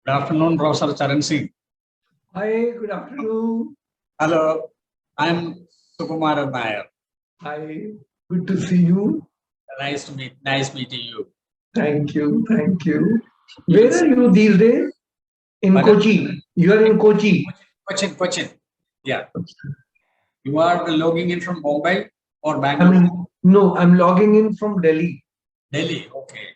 Good afternoon, Professor Charan Singh. Hi, good afternoon. Hello, I'm Sukumar Nair. Hi, good to see you. Nice meeting you. Thank you, thank you. Where are you these days? In Kochi. You are in Kochi. Cochin. Yeah. You are logging in from Mumbai or Bangalore? No, I'm logging in from Delhi. Delhi, okay.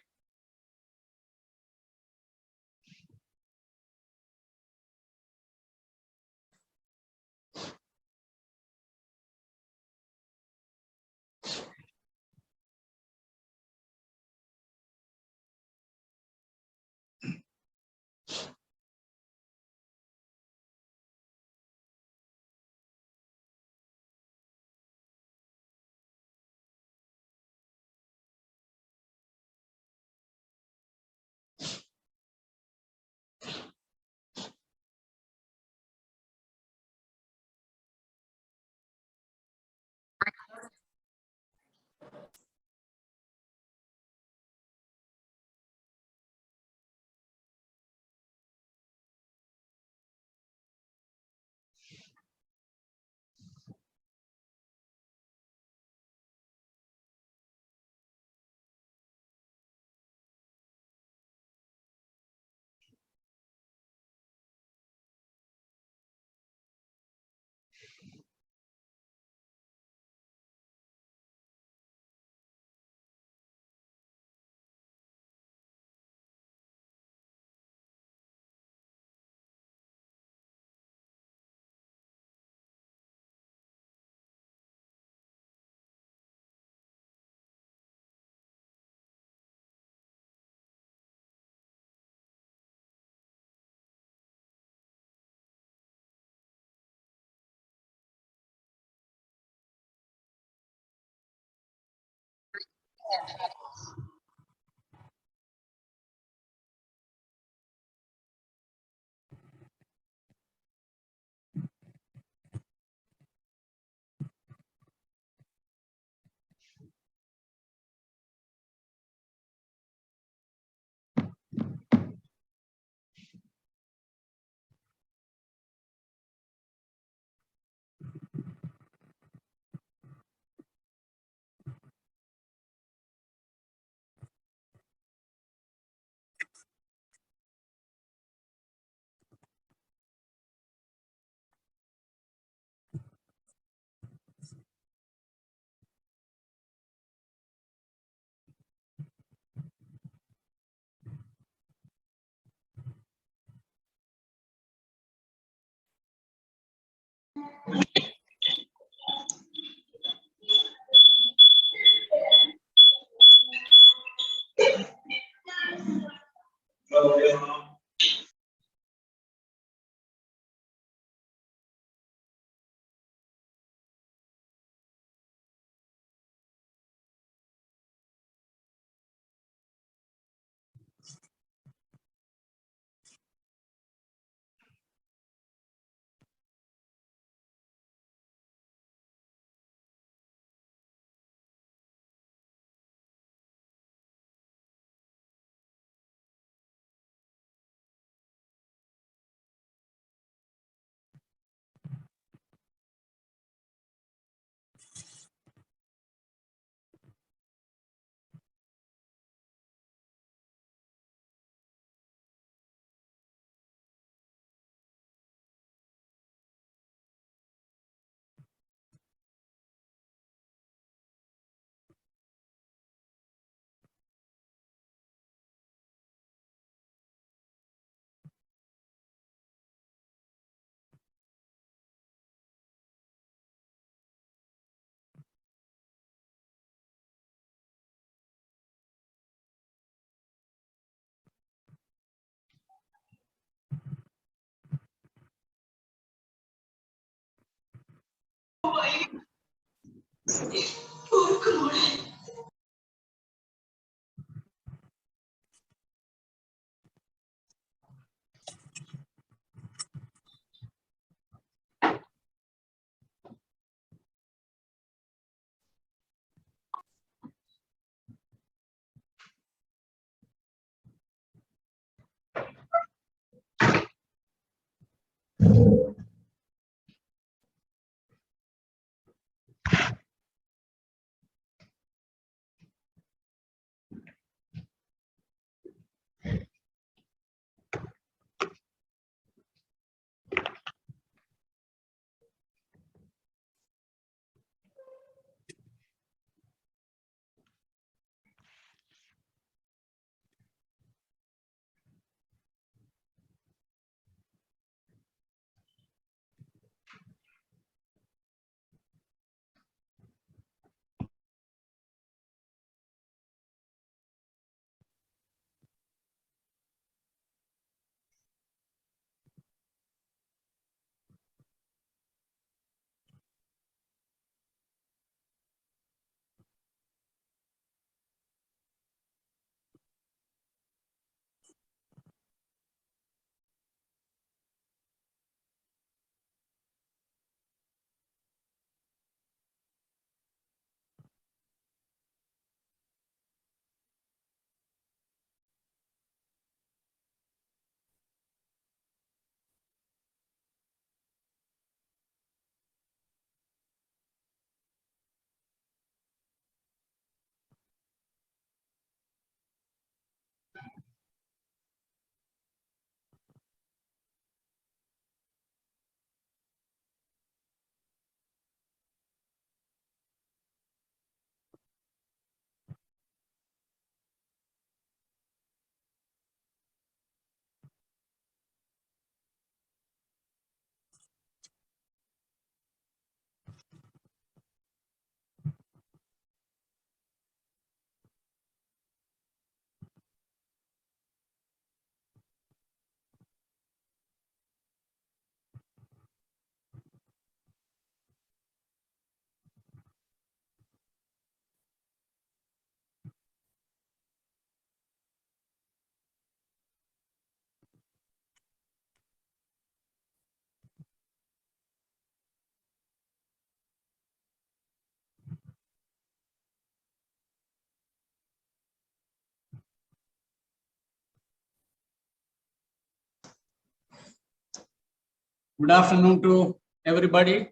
Good afternoon to everybody.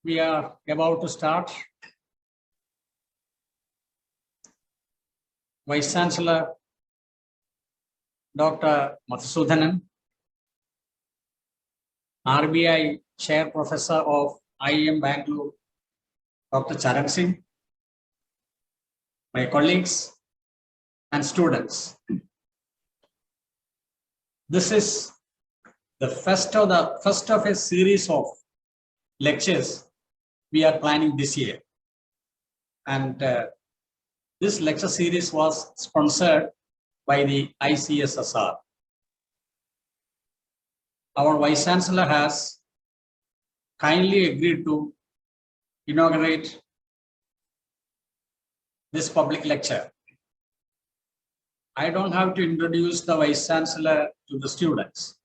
We are about to start. Vice Chancellor Dr. Madhusudanan, RBI Chair Professor of IIM Bangalore, Dr. Charan Singh, my colleagues and students. This is the first of a series of lectures we are planning this year. And this lecture series was sponsored by the ICSSR. Our Vice Chancellor has kindly agreed to inaugurate this public lecture. I don't have to introduce the Vice Chancellor to the students.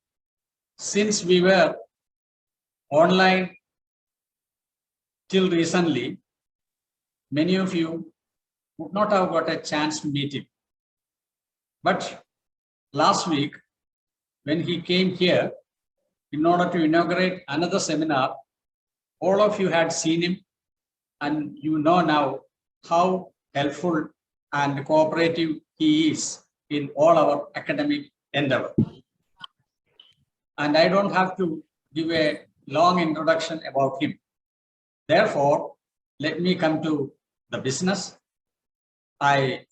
Since we were online till recently, many of you would not have got a chance to meet him. But last week, when he came here in order to inaugurate another seminar, all of you had seen him, and you know now how helpful and cooperative he is in all our academic endeavor. And I don't have to give a long introduction about him. Therefore, let me come to the business. I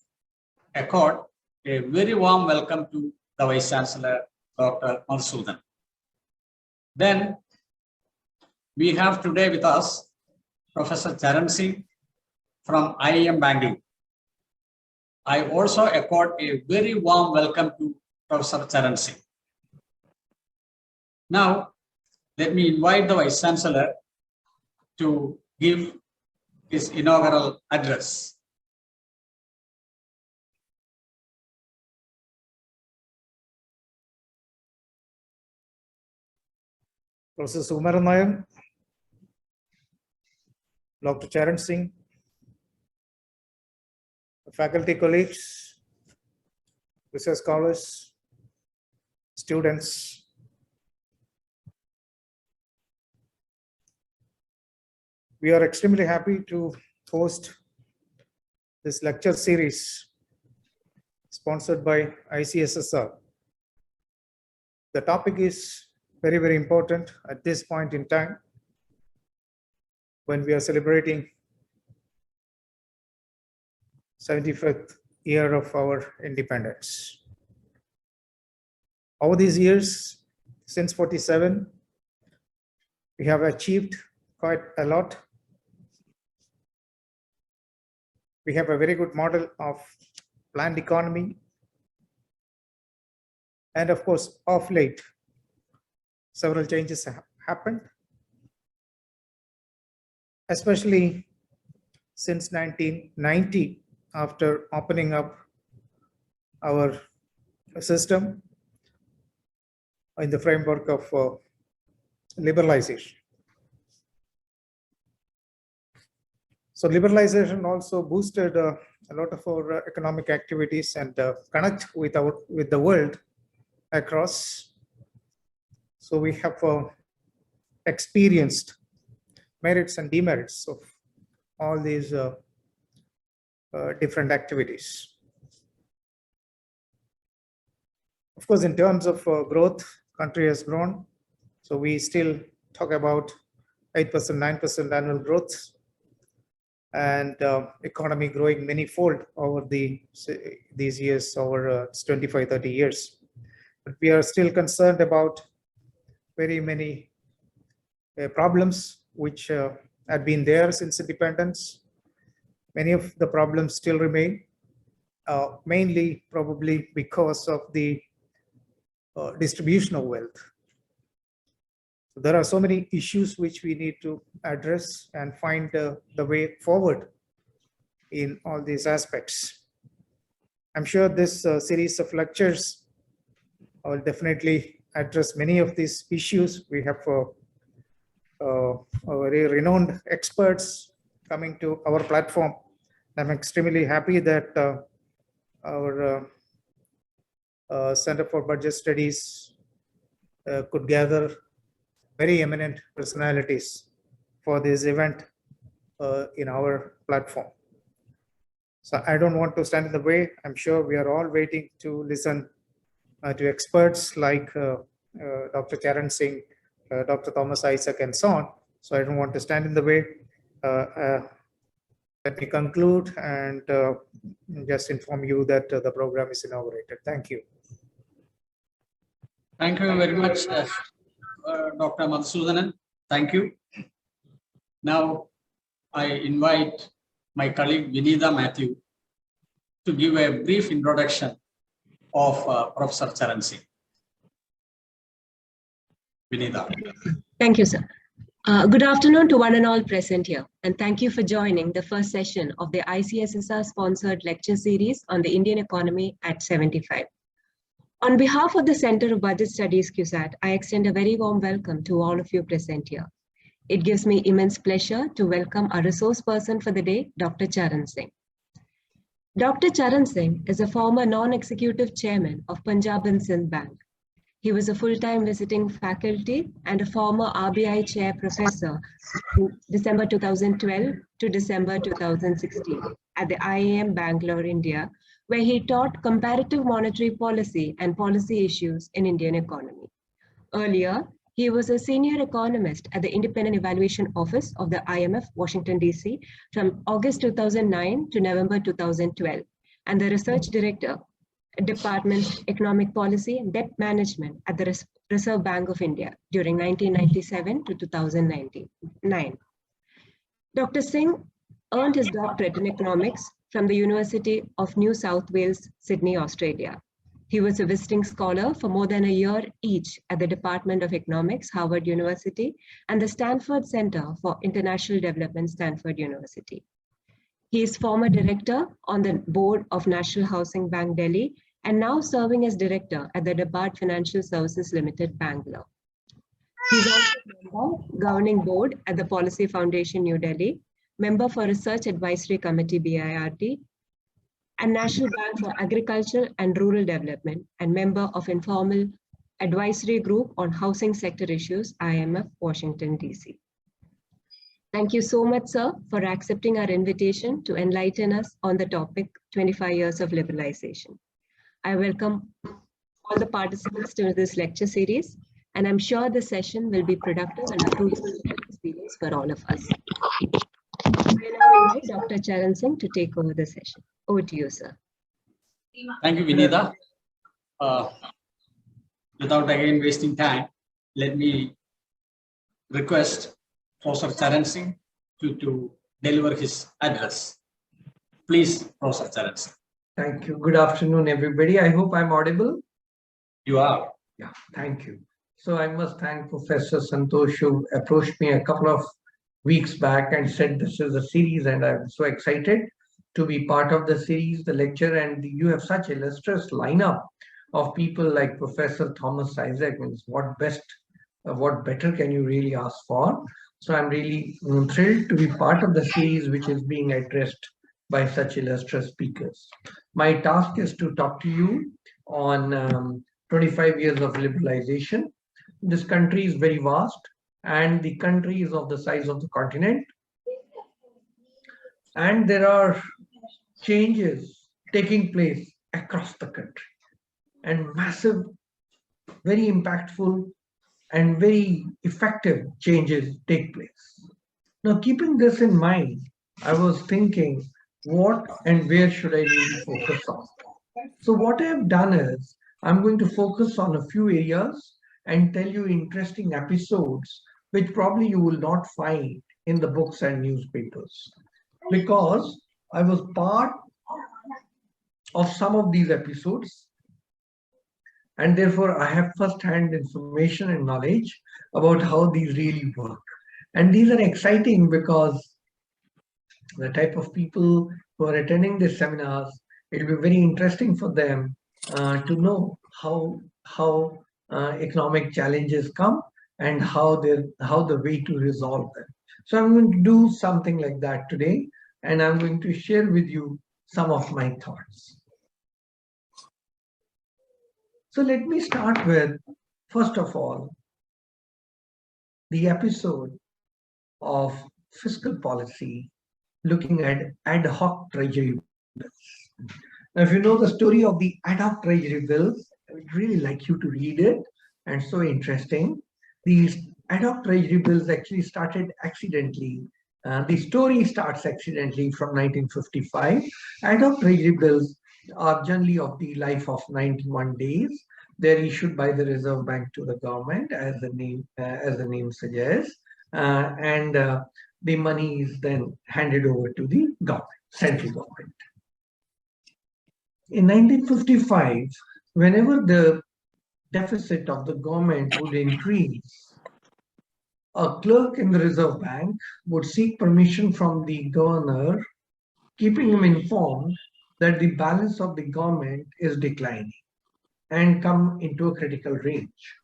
accord a very warm welcome to the Vice Chancellor, Dr. Madhusudanan. Then we have today with us Professor Charan Singh from IIM Bangalore. I also accord a very warm welcome to Professor Charan Singh. Now, let me invite the Vice Chancellor to give his inaugural address. Professor Sumaran, Dr. Charan Singh, faculty colleagues, research scholars, students. We are extremely happy to host this lecture series sponsored by ICSSR. The topic is very, very important at this point in time when we are celebrating 75th year of our independence. Over these years, since 47, we have achieved quite a lot. We have a very good model of planned economy. And of course, of late, several changes have happened, especially since 1990, after opening up our system in the framework of liberalization. So liberalization also boosted a lot of our economic activities and connect with the world across. So we have experienced merits and demerits of all these different activities. Of course, in terms of growth, country has grown. So we still talk about 8%, 9% annual growth, and economy growing many-fold over these years, over 25, 30 years. But we are still concerned about very many problems which had been there since independence. Many of the problems still remain, mainly probably because of the distribution of wealth. So there are so many issues which we need to address and find the way forward in all these aspects. I'm sure this series of lectures will definitely address many of these issues. We have very renowned experts coming to our platform. I'm extremely happy that our Center for Budget Studies could gather very eminent personalities for this event in our platform. So I don't want to stand in the way. I'm sure we are all waiting to listen to experts like Dr. Charan Singh, Dr. Thomas Isaac, and so on. So I don't want to stand in the way. Let me conclude and just inform you that the program is inaugurated. Thank you. Thank you very much, Dr. Madhusudanan. Thank you. Now, I invite my colleague Vinitha Matthew to give a brief introduction of Professor Charan Singh. Vinitha. Thank you, sir. Good afternoon to one and all present here, and thank you for joining the first session of the ICSSR-sponsored lecture series on the Indian economy at 75. On behalf of the Center of Budget Studies, CUSAT, I extend a very warm welcome to all of you present here. It gives me immense pleasure to welcome our resource person for the day, Dr. Charan Singh. Dr. Charan Singh is a former non-executive chairman of Punjab and Sindh Bank. He was a full-time visiting faculty and a former RBI chair professor from December 2012 to December 2016 at the IIM Bangalore, India, where he taught comparative monetary policy and policy issues in Indian economy. Earlier, he was a senior economist at the Independent Evaluation Office of the IMF, Washington, D.C. from August 2009 to November 2012, and the research director Department Economic Policy and Debt Management at the Reserve Bank of India during 1997 to 2009. Dr. Singh earned his doctorate in economics from the University of New South Wales, Sydney, Australia. He was a visiting scholar for more than a year each at the Department of Economics, Harvard University, and the Stanford Center for International Development, Stanford University. He is former director on the board of National Housing Bank, Delhi, and now serving as director at the DeBart Financial Services Limited, Bangalore. He's also member governing board at the Policy Foundation, New Delhi, member for Research Advisory Committee, BIRT, and National Bank for Agriculture and Rural Development, and member of Informal Advisory Group on Housing Sector Issues, IMF, Washington, D.C. Thank you so much, sir, for accepting our invitation to enlighten us on the topic 25 years of liberalization. I welcome all the participants to this lecture series, and I'm sure the session will be productive and a fruitful experience for all of us. I now invite Dr. Charan Singh to take over the session. Over to you, sir. Thank you, Vinitha. Without again wasting time, let me request Professor Charan Singh to deliver his address. Please, Professor Charan Singh. Thank you. Good afternoon, everybody. I hope I'm audible. You are. Yeah, thank you. So I must thank Professor Santosh, who approached me a couple of weeks back and said this is a series, and I'm so excited to be part of the series, the lecture, and you have such illustrious lineup of people like Professor Thomas Isaac. Means what better can you really ask for? So I'm really thrilled to be part of the series which is being addressed by such illustrious speakers. My task is to talk to you on 25 years of liberalization. This country is very vast, and the country is of the size of the continent. And there are changes taking place across the country, and massive, very impactful, and very effective changes take place. Now, keeping this in mind, I was thinking, what and where should I really focus on? So what I have done is, I'm going to focus on a few areas and tell you interesting episodes, which probably you will not find in the books and newspapers, because I was part of some of these episodes, and therefore I have first-hand information and knowledge about how these really work. And these are exciting because the type of people who are attending these seminars, it will be very interesting for them to know how economic challenges come and how the way to resolve them. So I'm going to do something like that today, and I'm going to share with you some of my thoughts. So let me start with First of all, the episode of fiscal policy looking at ad hoc treasury bills. Now, if you know the story of the ad hoc treasury bills, I would really like you to read it, and so interesting. These ad hoc treasury bills actually started accidentally. The story starts accidentally from 1955. Ad hoc treasury bills are generally of the life of 91 days. They're issued by the Reserve Bank to the government, as the name suggests, and the money is then handed over to the government, central government. In 1955, whenever the deficit of the government would increase, a clerk in the Reserve Bank would seek permission from the governor, keeping him informed that the balance of the government is declining and come into a critical range.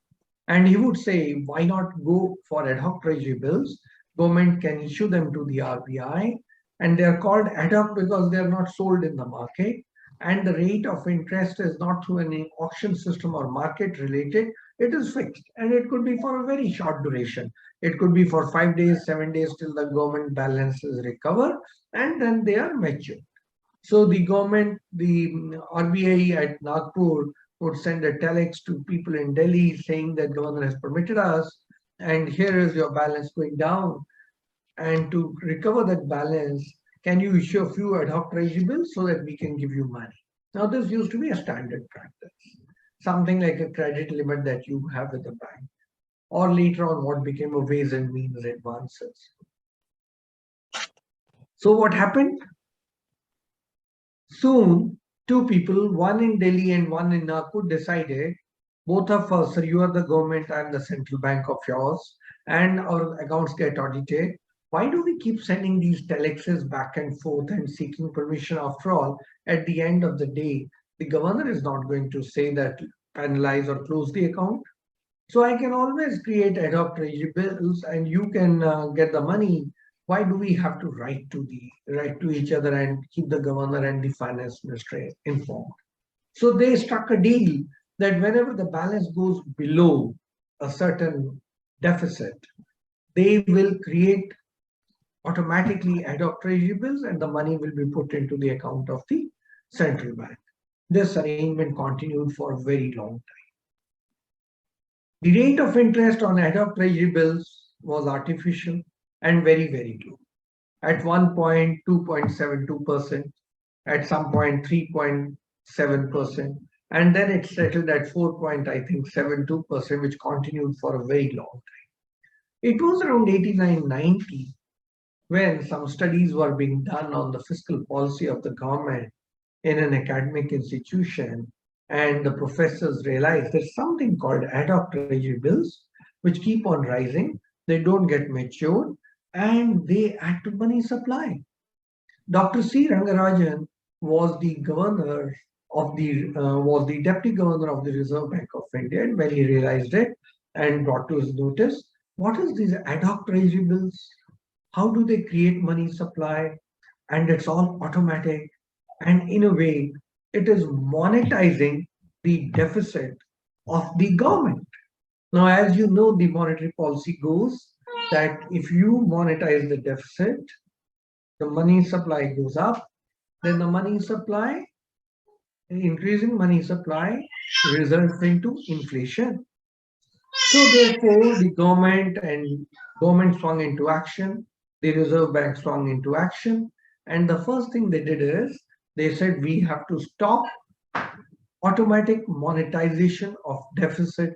And he would say, why not go for ad hoc treasury bills? Government can issue them to the RBI, and they are called ad hoc because they are not sold in the market. And the rate of interest is not through any auction system or market related. It is fixed, and it could be for a very short duration. It could be for 5 days, 7 days till the government balances recover, and then they are matured. So the government, the RBI at Nagpur would send a telex to people in Delhi saying that governor has permitted us, and here is your balance going down. And to recover that balance, can you issue a few ad hoc treasury bills so that we can give you money? Now, this used to be a standard practice, something like a credit limit that you have with the bank, or later on what became a ways and means advances. So what happened? Soon, two people, one in Delhi and one in Nagpur, decided, both of us, sir, you are the government, I am the central bank of yours, and our accounts get audited. Why do we keep sending these telexes back and forth and seeking permission? After all, at the end of the day, the governor is not going to say that penalize or close the account. So I can always create ad hoc treasury bills and you can get the money. Why do we have to write to each other and keep the governor and the finance minister informed? So they struck a deal that whenever the balance goes below a certain deficit, they will create automatically ad hoc treasury bills and the money will be put into the account of the central bank. This arrangement continued for a very long time. The rate of interest on ad hoc treasury bills was artificial and very, very low. At one point, 2.72%, at some point, 3.7%, and then it settled at 4.72%, which continued for a very long time. It was around 89-90 when some studies were being done on the fiscal policy of the government in an academic institution, and the professors realized there's something called ad hoc treasury bills, which keep on rising, they don't get matured, and they add to money supply. Dr. C. Rangarajan was the governor of was the deputy governor of the Reserve Bank of India, and when he realized it and brought to his notice, what is these ad hoc treasury bills? How do they create money supply? And it's all automatic. And in a way, it is monetizing the deficit of the government. Now, as you know, the monetary policy goes that if you monetize the deficit, the money supply goes up, then the money supply, increasing money supply results into inflation. So therefore, the government swung into action, the Reserve Bank swung into action, and the first thing they did is they said we have to stop automatic monetization of deficit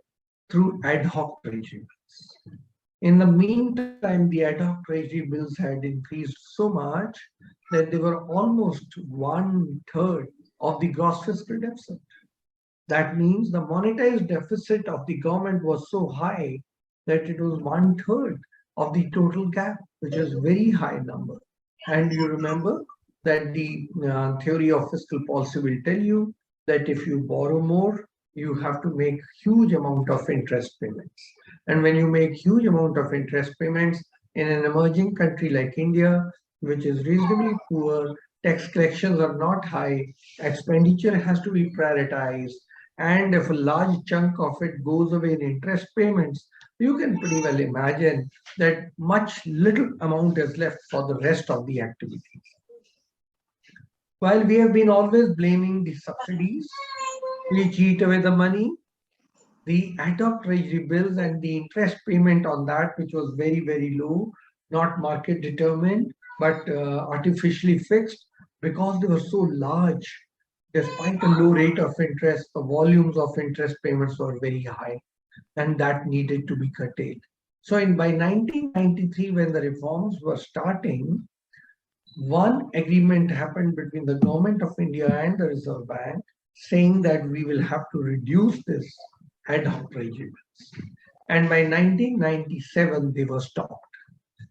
through ad hoc treasury bills. In the meantime, the ad hoc treasury bills had increased so much that they were almost 1/3 of the gross fiscal deficit. That means the monetized deficit of the government was so high that it was 1/3 of the total gap, which is a very high number. And you remember that the theory of fiscal policy will tell you that if you borrow more, you have to make huge amount of interest payments. And when you make huge amount of interest payments in an emerging country like India, which is reasonably poor, tax collections are not high, expenditure has to be prioritized, And if a large chunk of it goes away in interest payments, you can pretty well imagine that much little amount is left for the rest of the activities. While we have been always blaming the subsidies, which eat away the money, the ad hoc treasury bills and the interest payment on that, which was very, very low, not market determined, but artificially fixed, because they were so large, despite a low rate of interest, the volumes of interest payments were very high, and that needed to be curtailed. So by 1993, when the reforms were starting, one agreement happened between the government of India and the Reserve Bank, saying that we will have to reduce this ad hoc treasury bills. And by 1997, they were stopped.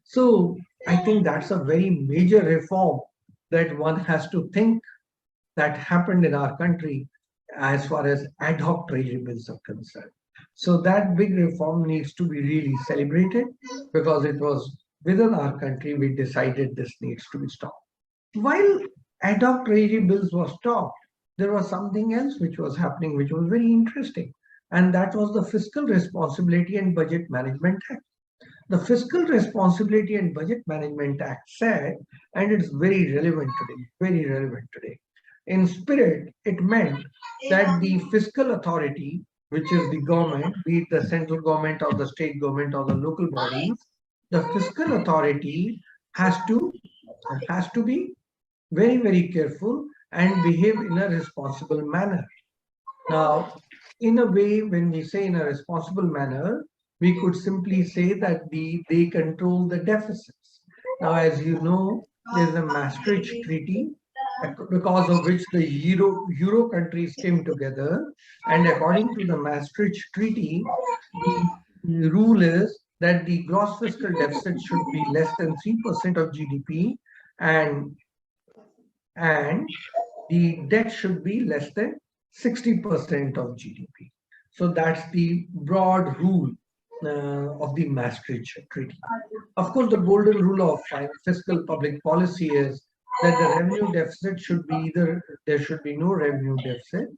So I think that's a very major reform that one has to think that happened in our country as far as ad hoc treasury bills are concerned. So that big reform needs to be really celebrated, because it was within our country we decided this needs to be stopped. While ad hoc treasury bills were stopped, there was something else which was happening, which was very interesting. And that was the Fiscal Responsibility and Budget Management Act. The Fiscal Responsibility and Budget Management Act said, and it's very relevant today, in spirit, it meant that the fiscal authority, which is the government, be it the central government or the state government or the local bodies, the fiscal authority has to be very, very careful and behave in a responsible manner. Now, in a way, when we say in a responsible manner, we could simply say that they control the deficits. Now, as you know, there's a Maastricht Treaty, because of which the Euro countries came together. And according to the Maastricht Treaty, the rule is that the gross fiscal deficit should be less than 3% of GDP, and the debt should be less than 60% of GDP. So that's the broad rule of the Maastricht Treaty. Of course, the golden rule of fiscal public policy is that the revenue deficit should be there should be no revenue deficit.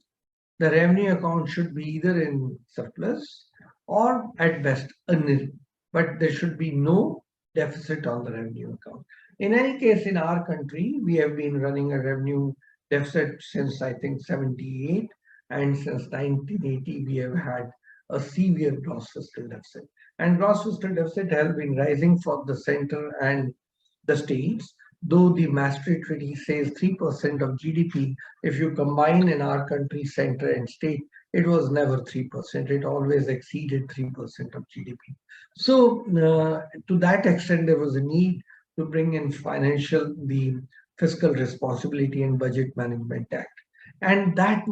The revenue account should be either in surplus or at best a nil, but there should be no deficit on the revenue account. In any case, in our country, we have been running a revenue deficit since I think 78, and since 1980 we have had a severe gross fiscal deficit. And gross fiscal deficit has been rising for the center and the states, though the Maastricht Treaty says 3% of GDP. If you combine in our country center and state, it was never 3%. It always exceeded 3% of GDP. So to that extent, there was a need to bring in the Fiscal Responsibility and Budget Management Act. And that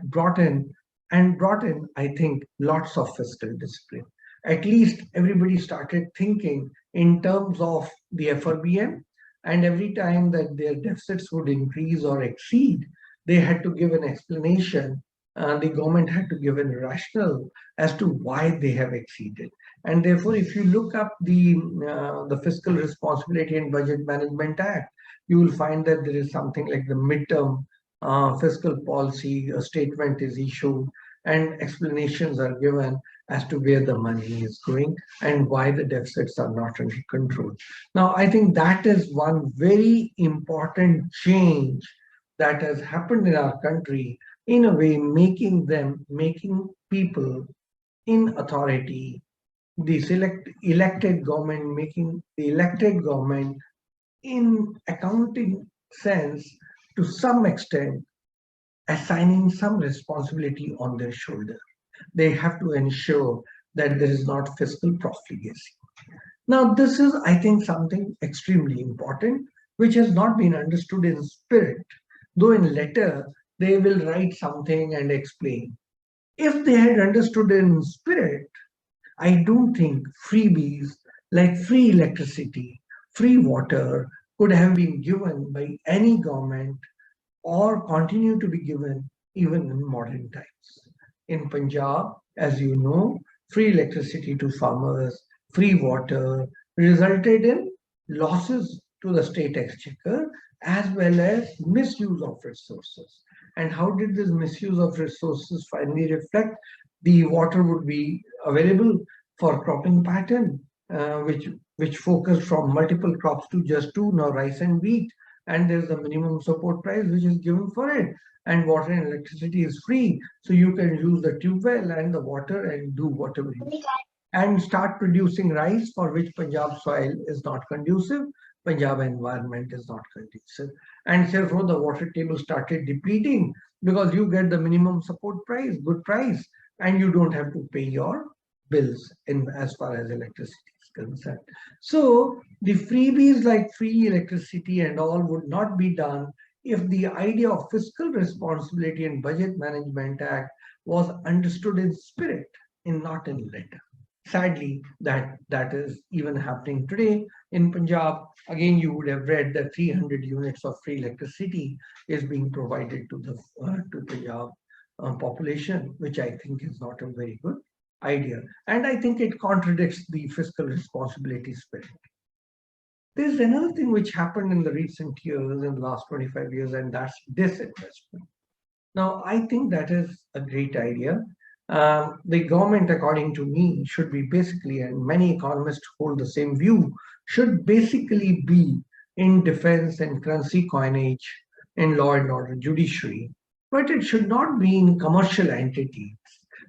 brought in, I think, lots of fiscal discipline. At least everybody started thinking in terms of the FRBM, and every time that their deficits would increase or exceed, they had to give an explanation. The government had to give a rationale as to why they have exceeded. And therefore, if you look up the Fiscal Responsibility and Budget Management Act, you will find that there is something like the midterm fiscal policy, a statement is issued, and explanations are given as to where the money is going and why the deficits are not under control. Now, I think that is one very important change that has happened in our country, in a way making people in authority, the elected government, making the elected government in accounting sense, to some extent, assigning some responsibility on their shoulder. They have to ensure that there is not fiscal profligacy. Now, this is, I think, something extremely important, which has not been understood in spirit, though in letter, they will write something and explain. If they had understood in spirit, I don't think freebies like free electricity, free water could have been given by any government or continue to be given even in modern times. In Punjab, as you know, free electricity to farmers, free water resulted in losses to the state exchequer as well as misuse of resources. And how did this misuse of resources finally reflect? The water would be available for cropping pattern, which focused from multiple crops to just two, now rice and wheat. And there's a minimum support price which is given for it. And water and electricity is free. So you can use the tube well and the water and do whatever you want. And start producing rice, for which Punjab soil is not conducive, Punjab environment is not conducive. And therefore the water table started depleting because you get the minimum support price, good price, and you don't have to pay your bills in as far as electricity is concerned. So the freebies like free electricity and all would not be done if the idea of fiscal responsibility and budget management act was understood in spirit and not in letter. Sadly, that is even happening today in Punjab. Again, you would have read that 300 units of free electricity is being provided to the to Punjab population, which I think is not a very good idea. And I think it contradicts the fiscal responsibility spirit. There's another thing which happened in the recent years, in the last 25 years, and that's disinvestment. Now, I think that is a great idea. The government, according to me, should be basically, and many economists hold the same view, should basically be in defense and currency coinage, in law and order judiciary, but it should not be in commercial entities.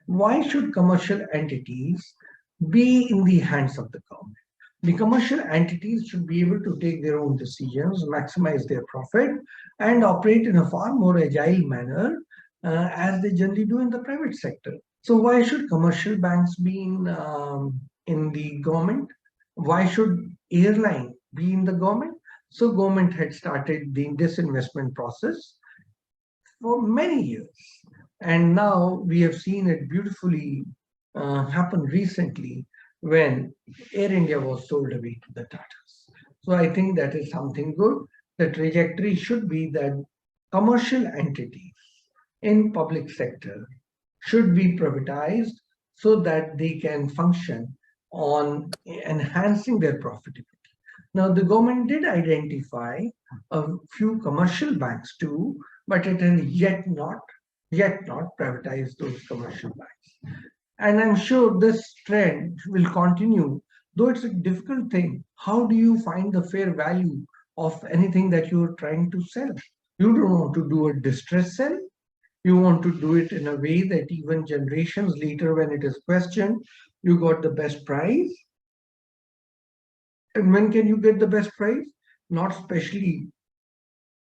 Why should commercial entities be in the hands of the government? The commercial entities should be able to take their own decisions, maximize their profit, and operate in a far more agile manner as they generally do in the private sector. So why should commercial banks be in the government? Why should airline be in the government? So government had started the disinvestment process for many years. And now we have seen it beautifully happen recently when Air India was sold away to the Tatas. So I think that is something good. The trajectory should be that commercial entities in public sector should be privatized so that they can function on enhancing their profitability. Now, the government did identify a few commercial banks too, but it has yet not privatized those commercial banks. And I'm sure this trend will continue, though it's a difficult thing. How do you find the fair value of anything that you're trying to sell? You don't want to do a distress sell. You want to do it in a way that even generations later, when it is questioned, you got the best price. And when can you get the best price? Not especially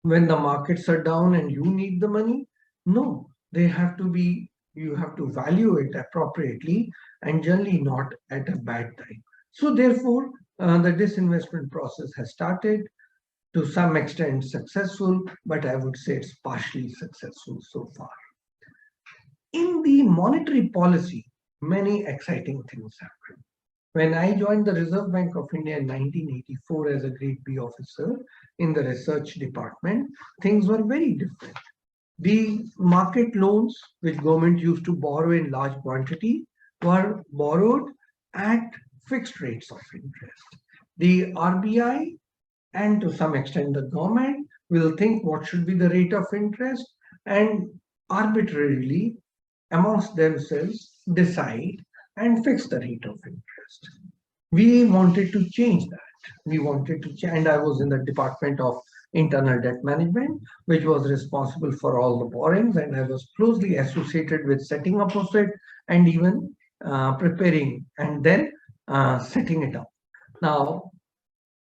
when the markets are down and you need the money. No, they have to be, you have to value it appropriately and generally not at a bad time. So therefore, the disinvestment process has started, to some extent successful, but I would say it's partially successful so far. In the monetary policy, many exciting things happened. When I joined the Reserve Bank of India in 1984 as a grade B officer in the research department, things were very different. The market loans, which government used to borrow in large quantity, were borrowed at fixed rates of interest. The RBI and to some extent the government will think what should be the rate of interest and arbitrarily amongst themselves decide and fix the rate of interest. We wanted to change that. We wanted to change, and I was in the Department of Internal Debt Management, which was responsible for all the borrowings, and I was closely associated with setting up of it and even preparing and then setting it up. Now,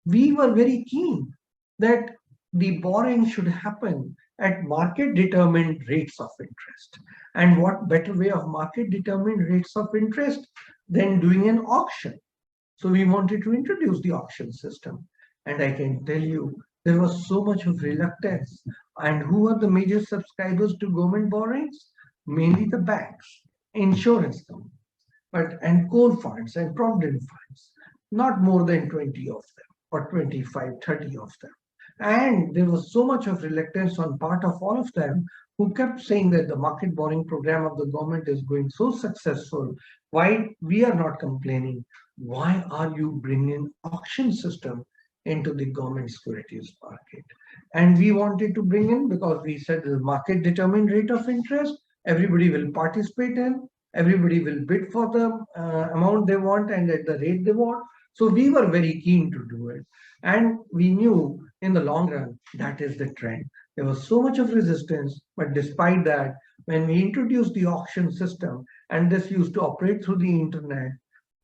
we were very keen that the borrowing should happen at market determined rates of interest. And what better way of market determined rates of interest than doing an auction? So we wanted to introduce the auction system. And I can tell you, there was so much of reluctance. And who are the major subscribers to government borrowings? Mainly the banks, insurance companies, and coal funds and provident funds, not more than 20 of them, or 25, 30 of them. And there was so much of reluctance on part of all of them who kept saying that the market borrowing program of the government is going so successful. Why we are not complaining? Why are you bringing auction system into the government securities market? And we wanted to bring in, because we said the market determined rate of interest, everybody will participate in, everybody will bid for the amount they want and at the rate they want. So we were very keen to do it. And we knew in the long run, that is the trend. There was so much of resistance, but despite that, when we introduced the auction system, and this used to operate through the internet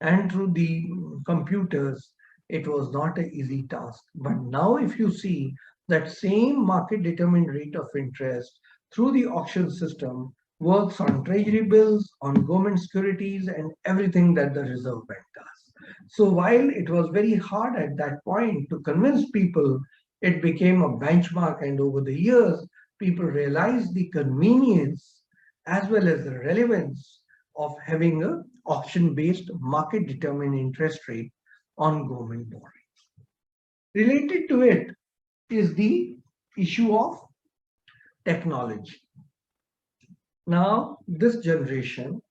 and through the computers, it was not an easy task. But now if you see that same market determined rate of interest through the auction system works on treasury bills, on government securities, and everything that the Reserve Bank does. So while it was very hard at that point to convince people, it became a benchmark, and over the years, people realized the convenience as well as the relevance of having a auction-based market determined interest rate on government borrowing. Related to it is the issue of technology. Now, this generation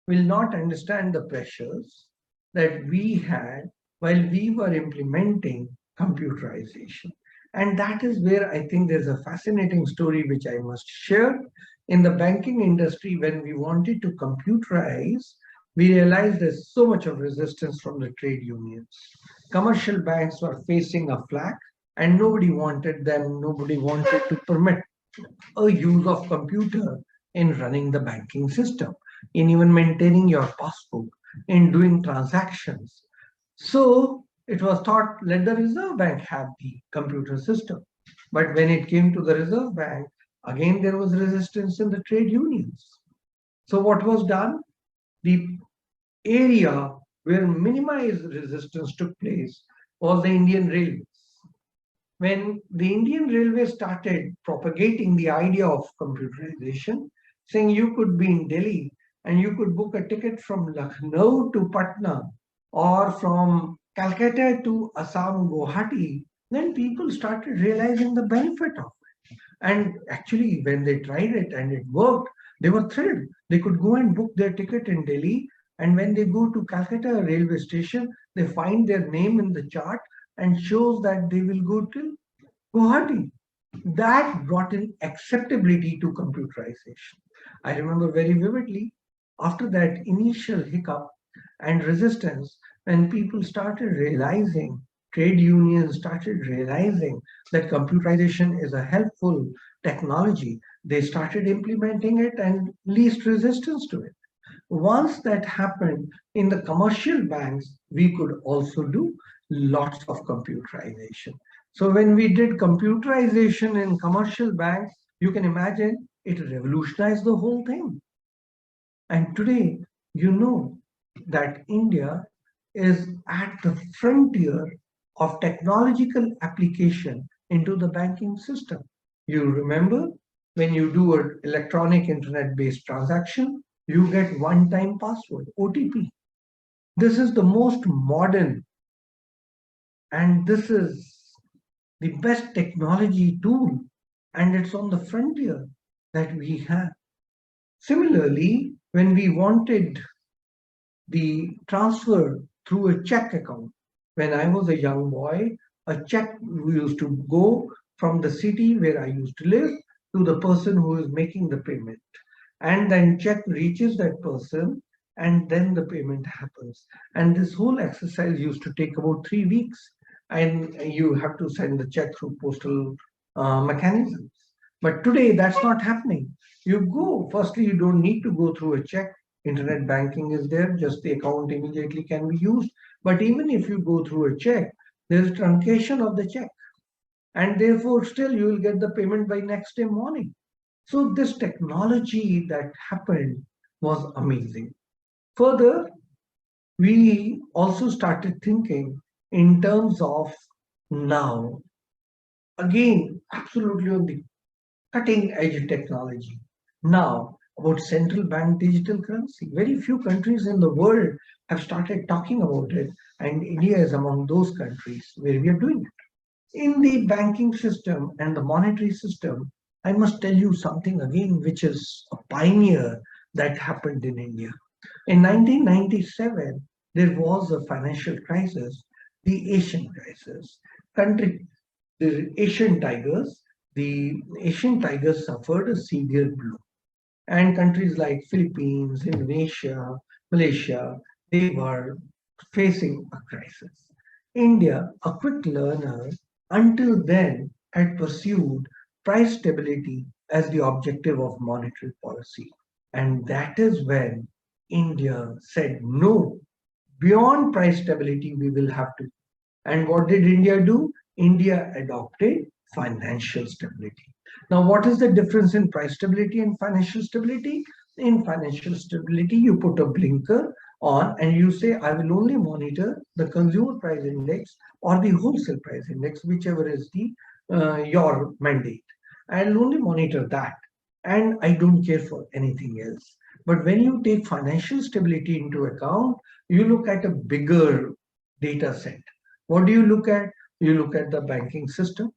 will not understand the pressures that we had while we were implementing computerization. And that is where I think there's a fascinating story which I must share. In the banking industry, when we wanted to computerize, we realized there's so much of resistance from the trade unions. Commercial banks were facing a flag, and nobody wanted them, nobody wanted to permit a use of computer in running the banking system, in even maintaining your passbook, in doing transactions. So it was thought, let the Reserve Bank have the computer system. But when it came to the Reserve Bank, again, there was resistance in the trade unions. So what was done? The area where minimized resistance took place was the Indian Railways. When the Indian Railways started propagating the idea of computerization, saying you could be in Delhi and you could book a ticket from Lucknow to Patna or from Calcutta to Assam, Guwahati, then people started realizing the benefit of it. And actually, when they tried it and it worked, they were thrilled. They could go and book their ticket in Delhi, and when they go to Calcutta railway station, they find their name in the chart and shows that they will go to Guwahati. That brought in acceptability to computerization. I remember very vividly, after that initial hiccup and resistance, when people started realizing, trade unions started realizing that computerization is a helpful technology, they started implementing it and least resistance to it. Once that happened in the commercial banks, we could also do lots of computerization. So when we did computerization in commercial banks, you can imagine it revolutionized the whole thing. And today, you know that India is at the frontier of technological application into the banking system. You remember when you do an electronic internet-based transaction, you get one-time password, OTP. This is the most modern, and this is the best technology tool, and it's on the frontier that we have. Similarly, when we wanted the transfer through a check account, when I was a young boy, a check used to go from the city where I used to live to the person who is making the payment. And then check reaches that person, and then the payment happens. And this whole exercise used to take about 3 weeks. And you have to send the check through postal mechanisms. But today, that's not happening. You go, firstly, you don't need to go through a check. Internet banking is there, just the account immediately can be used. But even if you go through a check, there's truncation of the check. And therefore, still you will get the payment by next day morning. So this technology that happened was amazing. Further, we also started thinking in terms of now, again, absolutely on the cutting edge technology. Now, about central bank digital currency. Very few countries in the world have started talking about it, and India is among those countries where we are doing it. In the banking system and the monetary system, I must tell you something again, which is a pioneer that happened in India. In 1997, there was a financial crisis, the Asian crisis. Countries the Asian tigers, suffered a severe blow. And countries like Philippines, Indonesia, Malaysia, they were facing a crisis. India, a quick learner, until then had pursued price stability as the objective of monetary policy. And that is when India said, no, beyond price stability, we will have to. And what did India do? India adopted financial stability. Now, what is the difference in price stability and financial stability? In financial stability, you put a blinker on and you say, I will only monitor the consumer price index or the wholesale price index, whichever is the your mandate. I'll only monitor that, and I don't care for anything else. But when you take financial stability into account, you look at a bigger data set. What do you look at? You look at the banking system,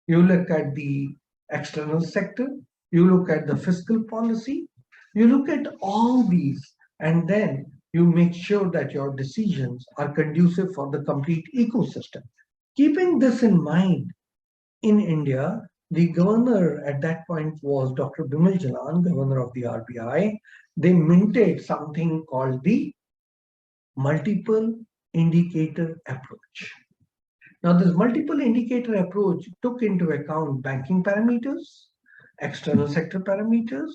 you look at the external sector, you look at the fiscal policy, you look at all these, and then you make sure that your decisions are conducive for the complete ecosystem. Keeping this in mind, in India, the governor at that point was Dr. Bimal Jalan, governor of the RBI. They minted something called the multiple indicator approach. Now, this multiple indicator approach took into account banking parameters, external sector parameters,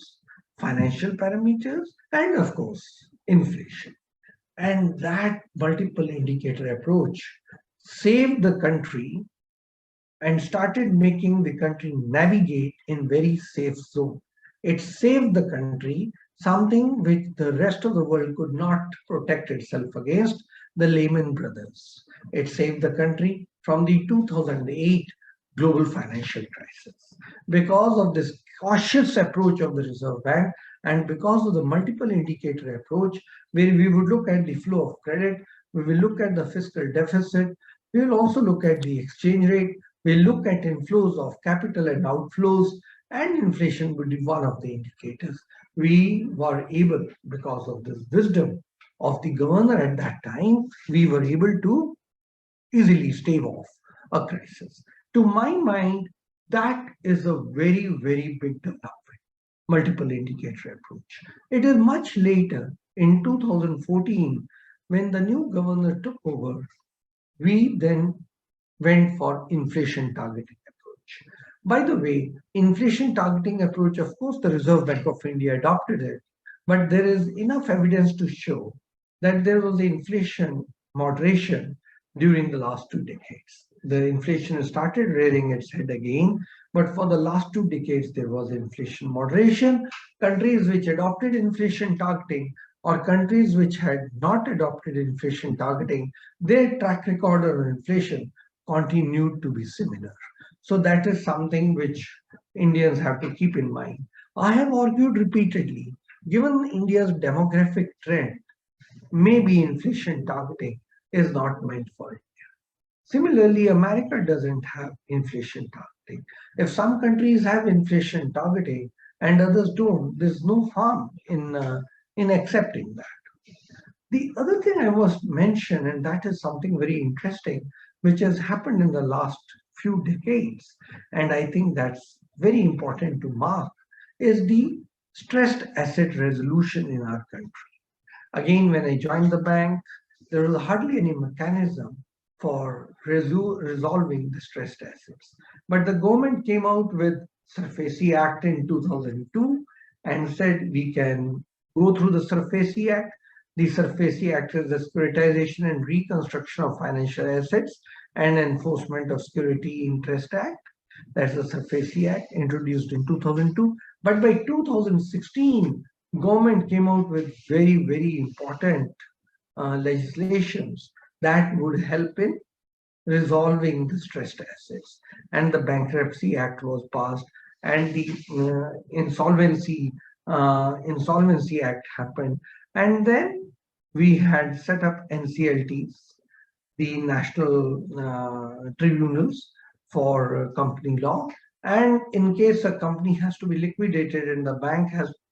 financial parameters, and of course, inflation. And that multiple indicator approach saved the country and started making the country navigate in very safe zone. It saved the country, something which the rest of the world could not protect itself against, the Lehman Brothers. It saved the country from the 2008 global financial crisis. Because of this cautious approach of the Reserve Bank and because of the multiple indicator approach, where we would look at the flow of credit, we will look at the fiscal deficit, we will also look at the exchange rate, we'll look at inflows of capital and outflows, and inflation would be one of the indicators. We were able, because of this wisdom of the governor at that time, we were able to easily stave off a crisis. To my mind, that is a very, very big development, multiple indicator approach. It is much later, in 2014, when the new governor took over, we then went for inflation targeting approach. By the way, inflation targeting approach, of course, the Reserve Bank of India adopted it, but there is enough evidence to show that there was inflation moderation during the last 2 decades. The inflation started rearing its head again, but for the last 2 decades, there was inflation moderation. Countries which adopted inflation targeting or countries which had not adopted inflation targeting, their track record on inflation continued to be similar. So that is something which Indians have to keep in mind. I have argued repeatedly, given India's demographic trend, maybe inflation targeting is not meant for India. Similarly, America doesn't have inflation targeting. If some countries have inflation targeting and others don't, there's no harm in accepting that. The other thing I must mention, and that is something very interesting, which has happened in the last few decades, and I think that's very important to mark, is the stressed asset resolution in our country. Again, when I joined the bank, there was hardly any mechanism for resolving the stressed assets. But the government came out with SARFAESI Act in 2002 and said we can go through the SARFAESI Act. The SARFAESI Act is the Securitization and Reconstruction of Financial Assets and Enforcement of Security Interest Act. That's the SARFAESI Act introduced in 2002. But by 2016, government came out with very, very important legislations that would help in resolving the stressed assets. And the Bankruptcy Act was passed, and the Insolvency Act happened. And then we had set up NCLTs, the National Tribunals for Company Law. And in case a company has to be liquidated and the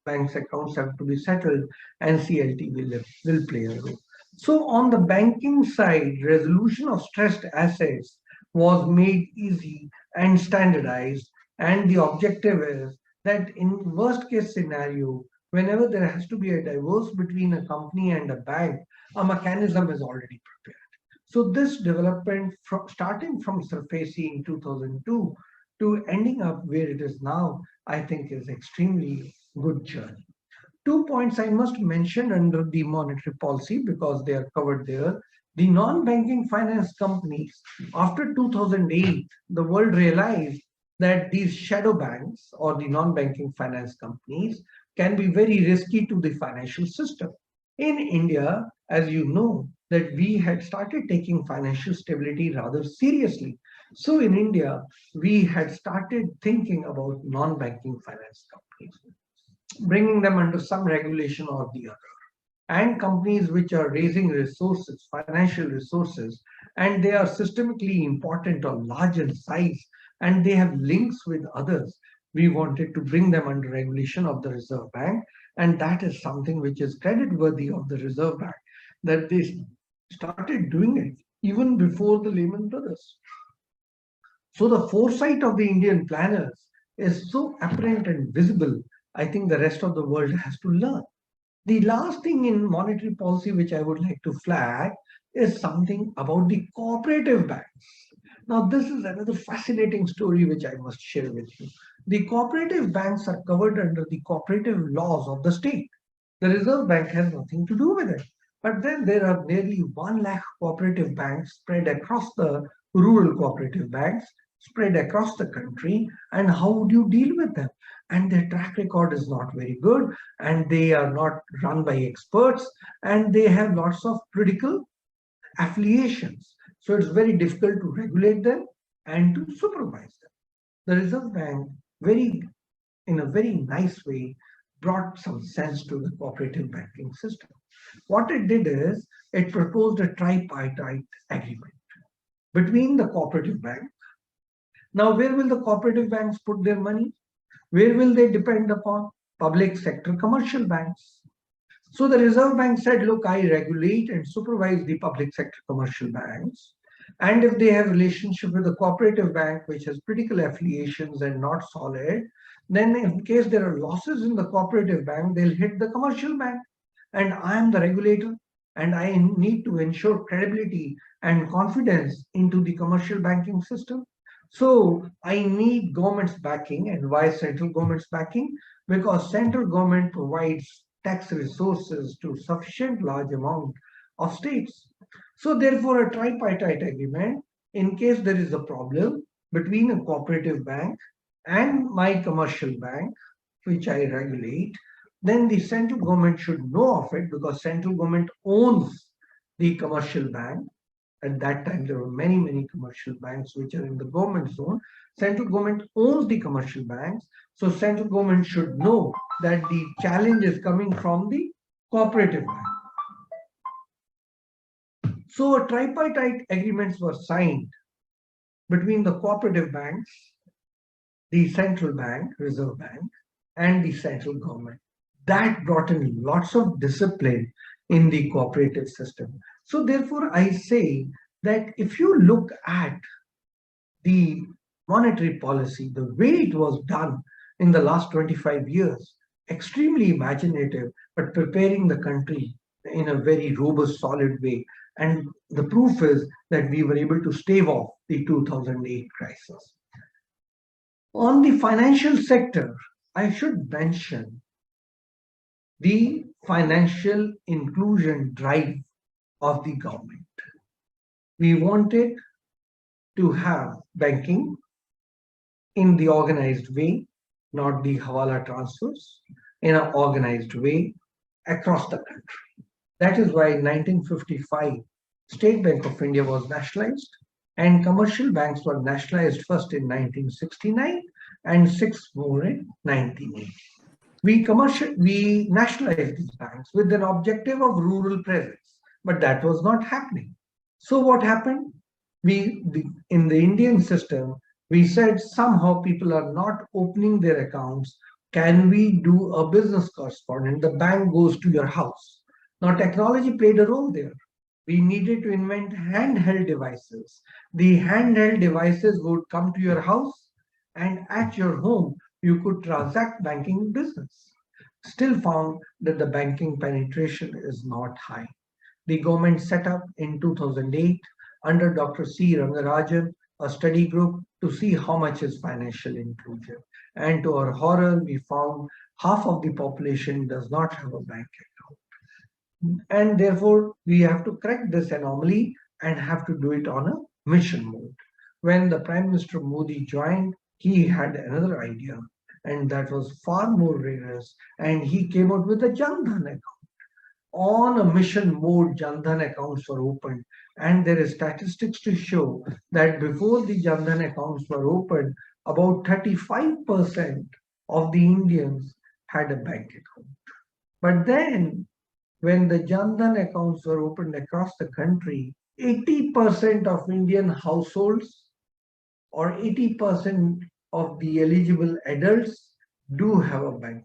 bank's accounts have to be settled, NCLT will play a role. So on the banking side, resolution of stressed assets was made easy and standardized. And the objective is that in worst case scenario, whenever there has to be a divorce between a company and a bank, a mechanism is already prepared. So this development starting from surfacing in 2002 to ending up where it is now, I think is extremely good journey. 2 points I must mention under the monetary policy because they are covered there. The non-banking finance companies, after 2008, the world realized that these shadow banks or the non-banking finance companies can be very risky to the financial system. In India, as you know, that we had started taking financial stability rather seriously. So in India, we had started thinking about non-banking finance companies, bringing them under some regulation or the other. And companies which are raising resources, financial resources, and they are systemically important or large in size, and they have links with others, we wanted to bring them under regulation of the Reserve Bank. And that is something which is credit worthy of the Reserve Bank, that they started doing it even before the Lehman Brothers. So the foresight of the Indian planners is so apparent and visible. I think the rest of the world has to learn. The last thing in monetary policy which I would like to flag is something about the cooperative banks. Now, this is another fascinating story which I must share with you. The cooperative banks are covered under the cooperative laws of the state. The Reserve Bank has nothing to do with it. But then there are nearly 1 lakh cooperative banks spread across the rural cooperative banks, spread across the country. And how would you deal with them? And their track record is not very good, and they are not run by experts, and they have lots of political affiliations. So it's very difficult to regulate them and to supervise them. The Reserve Bank, in a very nice way, brought some sense to the cooperative banking system. What it did is, it proposed a tripartite agreement between the cooperative bank. Now, where will the cooperative banks put their money? Where will they depend upon? Public sector commercial banks. So the Reserve Bank said, look, I regulate and supervise the public sector commercial banks. And if they have relationship with the cooperative bank, which has political affiliations and not solid, then in case there are losses in the cooperative bank, they'll hit the commercial bank. And I am the regulator, and I need to ensure credibility and confidence into the commercial banking system. So I need government's backing. And why central government's backing? Because central government provides tax resources to sufficient large amount of states. So therefore, a tripartite agreement, in case there is a problem between a cooperative bank and my commercial bank, which I regulate, then the central government should know of it, because central government owns the commercial bank. At that time, there were many, many commercial banks which are in the government zone. Central government owns the commercial banks. So central government should know that the challenge is coming from the cooperative bank. So tripartite agreements were signed between the cooperative banks, the central bank, Reserve Bank, and the central government. That brought in lots of discipline in the cooperative system. So therefore, I say that if you look at the monetary policy, the way it was done in the last 25 years, extremely imaginative, but preparing the country in a very robust, solid way. And the proof is that we were able to stave off the 2008 crisis. On the financial sector, I should mention the financial inclusion drive of the government. We wanted to have banking in the organized way, not the hawala transfers, in an organized way across the country. That is why in 1955, State Bank of India was nationalized, and commercial banks were nationalized first in 1969 and 6 more in 1980. We nationalized these banks with an objective of rural presence, but that was not happening. So what happened? In the Indian system, we said somehow people are not opening their accounts. Can we do a business correspondent? The bank goes to your house. Now technology played a role there. we needed to invent handheld devices. The handheld devices would come to your house, and at your home, you could transact banking business. Still found that the banking penetration is not high. The government set up in 2008 under Dr. C. Rangarajan a study group to see how much is financial inclusion. And to our horror, we found half of the population does not have a bank account. And therefore, we have to correct this anomaly and have to do it on a mission mode. When the Prime Minister Modi joined, he had another idea, and that was far more rigorous. And he came out with a Jan Dhan account. On a mission mode, Jan Dhan accounts were opened, and there is statistics to show that before the Jan Dhan accounts were opened, about 35% of the Indians had a bank account. But then, when the Jan Dhan accounts were opened across the country, 80% of Indian households or 80% of the eligible adults do have a bank.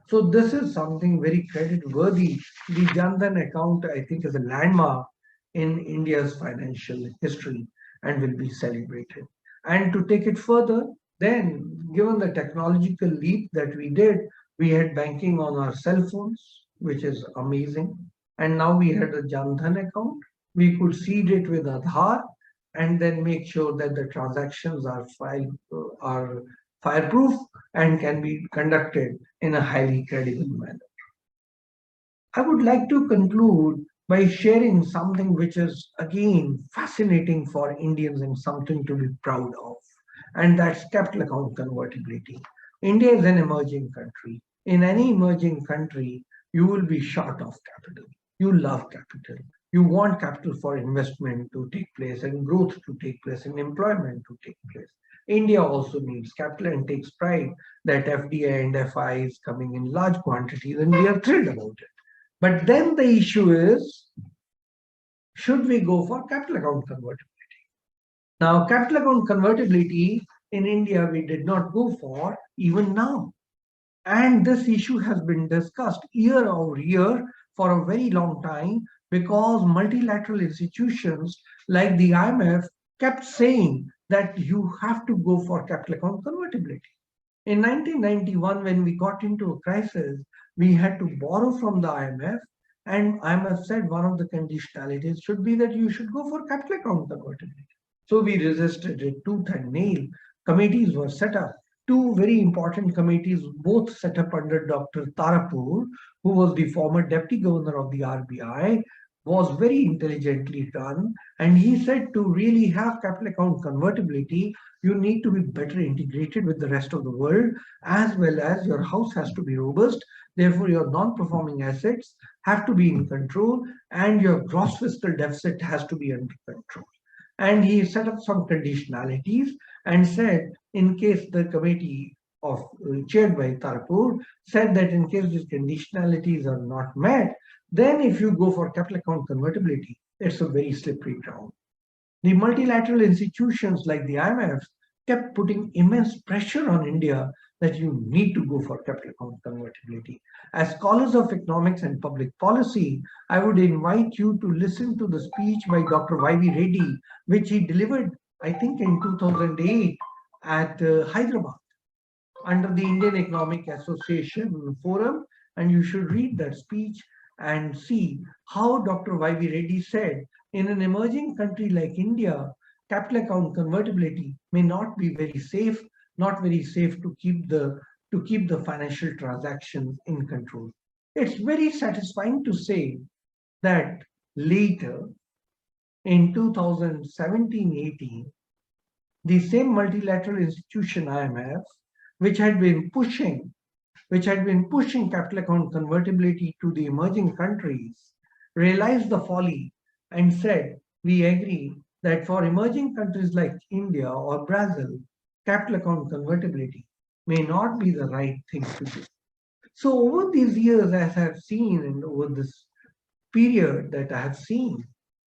So this is something very credit worthy. The Jan Dhan account, I think, is a landmark in India's financial history and will be celebrated. And to take it further, then given the technological leap that we did, we had banking on our cell phones, which is amazing. And now we had a Jan Dhan account. We could seed it with Aadhaar and then make sure that the transactions are fireproof and can be conducted in a highly credible manner. I would like to conclude by sharing something which is again fascinating for Indians and something to be proud of, and that's capital account convertibility. India is an emerging country. In any emerging country, you will be short of capital. You love capital. You want capital for investment to take place and growth to take place and employment to take place. India also needs capital and takes pride that FDI and FI is coming in large quantities, and we are thrilled about it. But then the issue is, should we go for capital account convertibility? Now, capital account convertibility in India, we did not go for even now. And this issue has been discussed year over year for a very long time because multilateral institutions like the IMF kept saying that you have to go for capital account convertibility. In 1991, when we got into a crisis, we had to borrow from the IMF, and IMF said one of the conditionalities should be that you should go for capital account convertibility. So we resisted it tooth and nail. Committees were set up. Two very important committees, both set up under Dr. Tarapur, who was the former deputy governor of the RBI, was very intelligently done. And he said to really have capital account convertibility, you need to be better integrated with the rest of the world, as well as your house has to be robust. Therefore, your non-performing assets have to be in control and your gross fiscal deficit has to be under control. And he set up some conditionalities and said, in case the committee of chaired by Tarapur said that in case these conditionalities are not met, then if you go for capital account convertibility, it's a very slippery ground. The multilateral institutions like the IMF kept putting immense pressure on India that you need to go for capital account convertibility. As scholars of economics and public policy, I would invite you to listen to the speech by Dr. Y.V. Reddy, which he delivered, I think, in 2008 at Hyderabad under the Indian Economic Association Forum. And you should read that speech and see how Dr. Y.V. Reddy said, in an emerging country like India, capital account convertibility may not be very safe, not very safe to keep the financial transactions in control. It's very satisfying to say that later, in 2017-18, the same multilateral institution IMF, which had been pushing capital account convertibility to the emerging countries, realized the folly and said, we agree that for emerging countries like India or Brazil, capital account convertibility may not be the right thing to do. So over these years, as I have seen, and over this period that I have seen,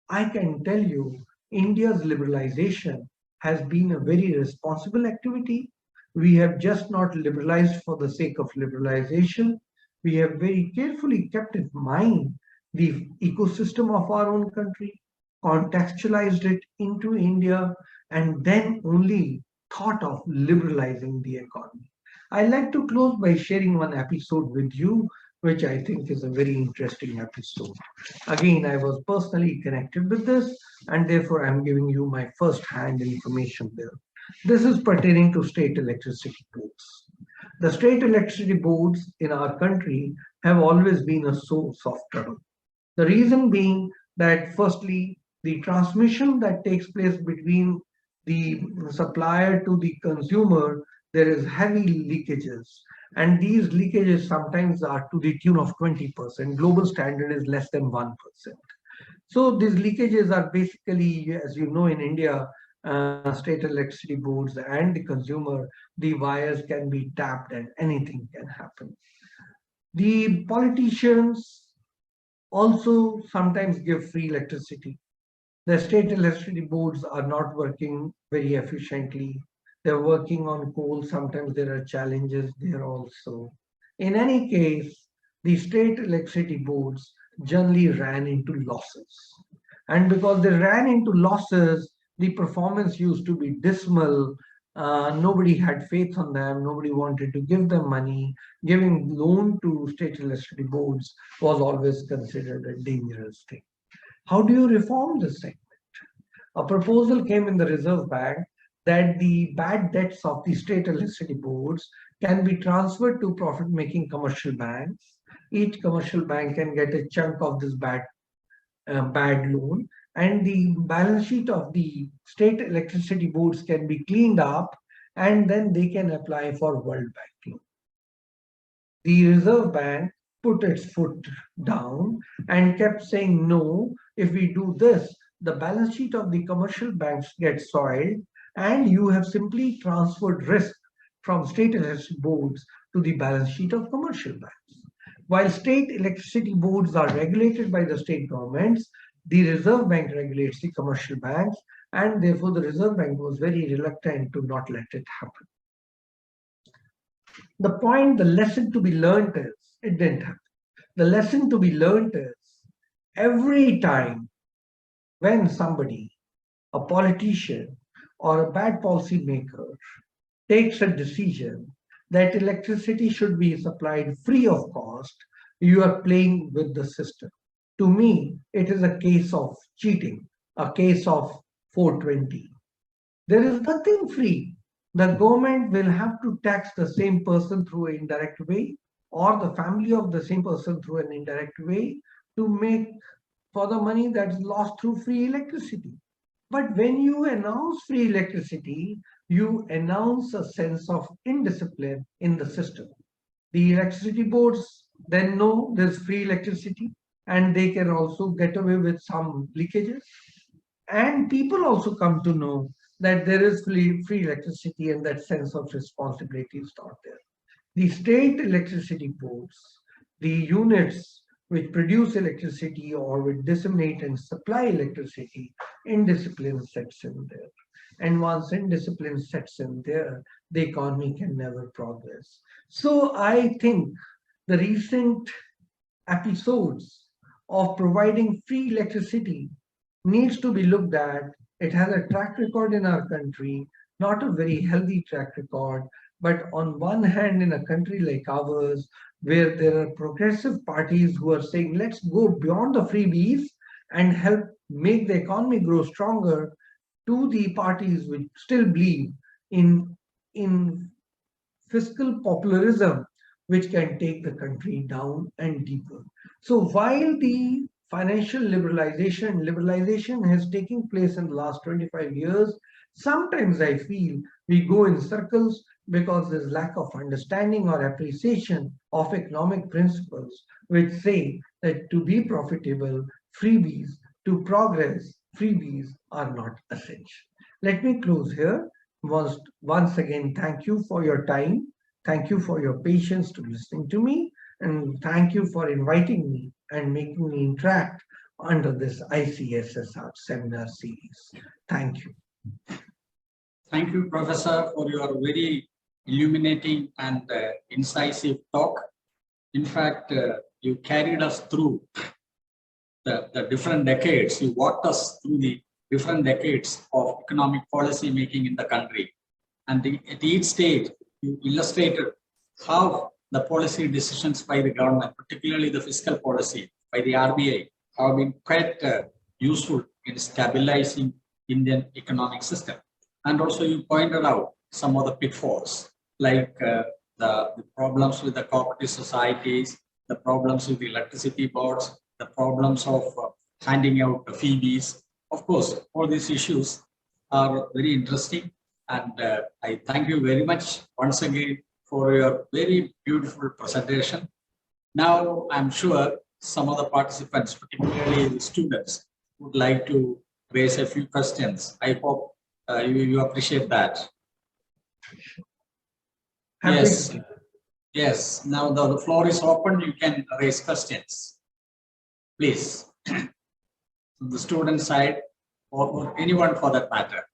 I can tell you India's liberalization has been a very responsible activity. We have just not liberalized for the sake of liberalization. We have very carefully kept in mind the ecosystem of our own country, contextualized it into India, and then only thought of liberalizing the economy. I'd like to close by sharing one episode with you, which I think is a very interesting episode. Again, I was personally connected with this, and therefore I'm giving you my first-hand information there. This is pertaining to state electricity boards. The state electricity boards in our country have always been a source of trouble. The reason being that firstly, the transmission that takes place between the supplier to the consumer, there is heavy leakages. And these leakages sometimes are to the tune of 20%. Global standard is less than 1%. So these leakages are basically, as you know, in India, state electricity boards and the consumer, the wires can be tapped and anything can happen. The politicians also sometimes give free electricity. The state electricity boards are not working very efficiently. They're working on coal. Sometimes there are challenges there also. In any case, the state electricity boards generally ran into losses. And because they ran into losses, the performance used to be dismal. Nobody had faith on them. Nobody wanted to give them money. Giving loan to state electricity boards was always considered a dangerous thing. How do you reform this segment? A proposal came in the Reserve Bank that the bad debts of the state electricity boards can be transferred to profit-making commercial banks. Each commercial bank can get a chunk of this bad loan, and the balance sheet of the state electricity boards can be cleaned up, and then they can apply for World Bank loan. The Reserve Bank put its foot down and kept saying, no, if we do this, the balance sheet of the commercial banks gets soiled, and you have simply transferred risk from state electricity boards to the balance sheet of commercial banks. While state electricity boards are regulated by the state governments, the Reserve Bank regulates the commercial banks, and therefore the Reserve Bank was very reluctant to not let it happen. The lesson to be learned is, it didn't happen. The lesson to be learned is, every time when somebody, a politician or a bad policy maker, takes a decision that electricity should be supplied free of cost, you are playing with the system. To me, it is a case of cheating, a case of 420. There is nothing free. The government will have to tax the same person through an indirect way, or the family of the same person through an indirect way, to make for the money that's lost through free electricity. But when you announce free electricity, you announce a sense of indiscipline in the system. The electricity boards then know there's free electricity, and they can also get away with some leakages. And people also come to know that there is free electricity, and that sense of responsibility is not there. The state electricity boards, the units which produce electricity or which disseminate and supply electricity, indiscipline sets in there. And once indiscipline sets in there, the economy can never progress. So I think the recent episodes of providing free electricity needs to be looked at. It has a track record in our country, not a very healthy track record, but on one hand, in a country like ours, where there are progressive parties who are saying, let's go beyond the freebies and help make the economy grow stronger, to the parties which still believe in fiscal populism, which can take the country down and deeper. So while the financial liberalization has taken place in the last 25 years, sometimes I feel we go in circles because there's lack of understanding or appreciation of economic principles, which say that to be profitable, freebies, to progress, freebies are not essential. Let me close here. Once again, thank you for your time. Thank you for your patience to listening to me. And thank you for inviting me and making me interact under this ICSSR seminar series. Thank you. Thank you, Professor, for your very illuminating and incisive talk. In fact, you carried us through the different decades. You walked us through the different decades of economic policy making in the country. And at each stage, you illustrated how the policy decisions by the government, particularly the fiscal policy by the RBI, have been quite useful in stabilizing Indian economic system. And also you pointed out some of the pitfalls, like the problems with the cooperative societies, the problems with the electricity boards, the problems of handing out the fees. Of course, all these issues are very interesting. And I thank you very much once again for your very beautiful presentation. Now, I'm sure some of the participants, particularly the students, would like to raise a few questions. I hope you appreciate that. Yes. Yes. Now the floor is open. You can raise questions, please. From the student side or anyone for that matter.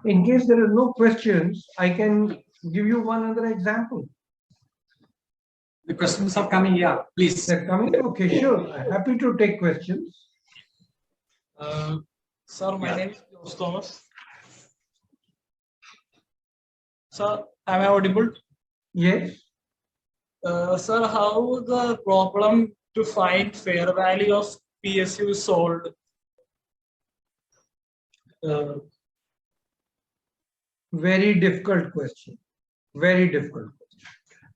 In case there are no questions, I can give you one other example. The questions are coming, yeah, please. They're coming? Okay, sure. I'm happy to take questions. Sir, my name is Dr.Thomas. Sir, am I audible? Yes. Sir, how the problem to find fair value of PSU is solved? Very difficult question. Very difficult question.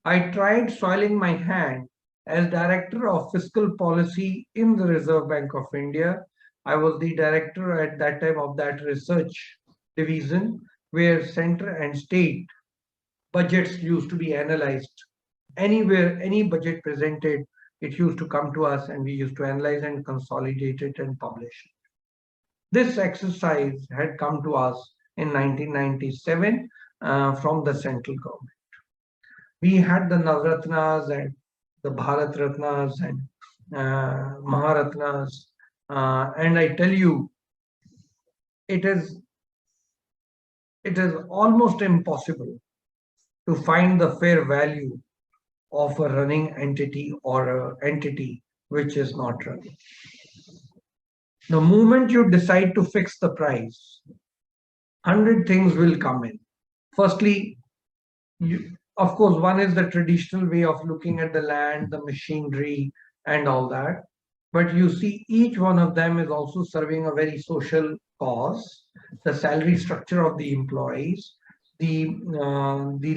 I tried soiling my hand as Director of Fiscal Policy in the Reserve Bank of India. I was the director at that time of that research division where center and state budgets used to be analyzed. Anywhere, any budget presented, it used to come to us and we used to analyze and consolidate it and publish it. This exercise had come to us in 1997 from the central government. We had the Navratnas and the Bharat Ratnas and Maharatnas, and I tell you, it is almost impossible to find the fair value of a running entity or an entity which is not running. The moment you decide to fix the price, 100 things will come in. Firstly, of course, one is the traditional way of looking at the land, the machinery, and all that. But you see, each one of them is also serving a very social cause. The salary structure of the employees, the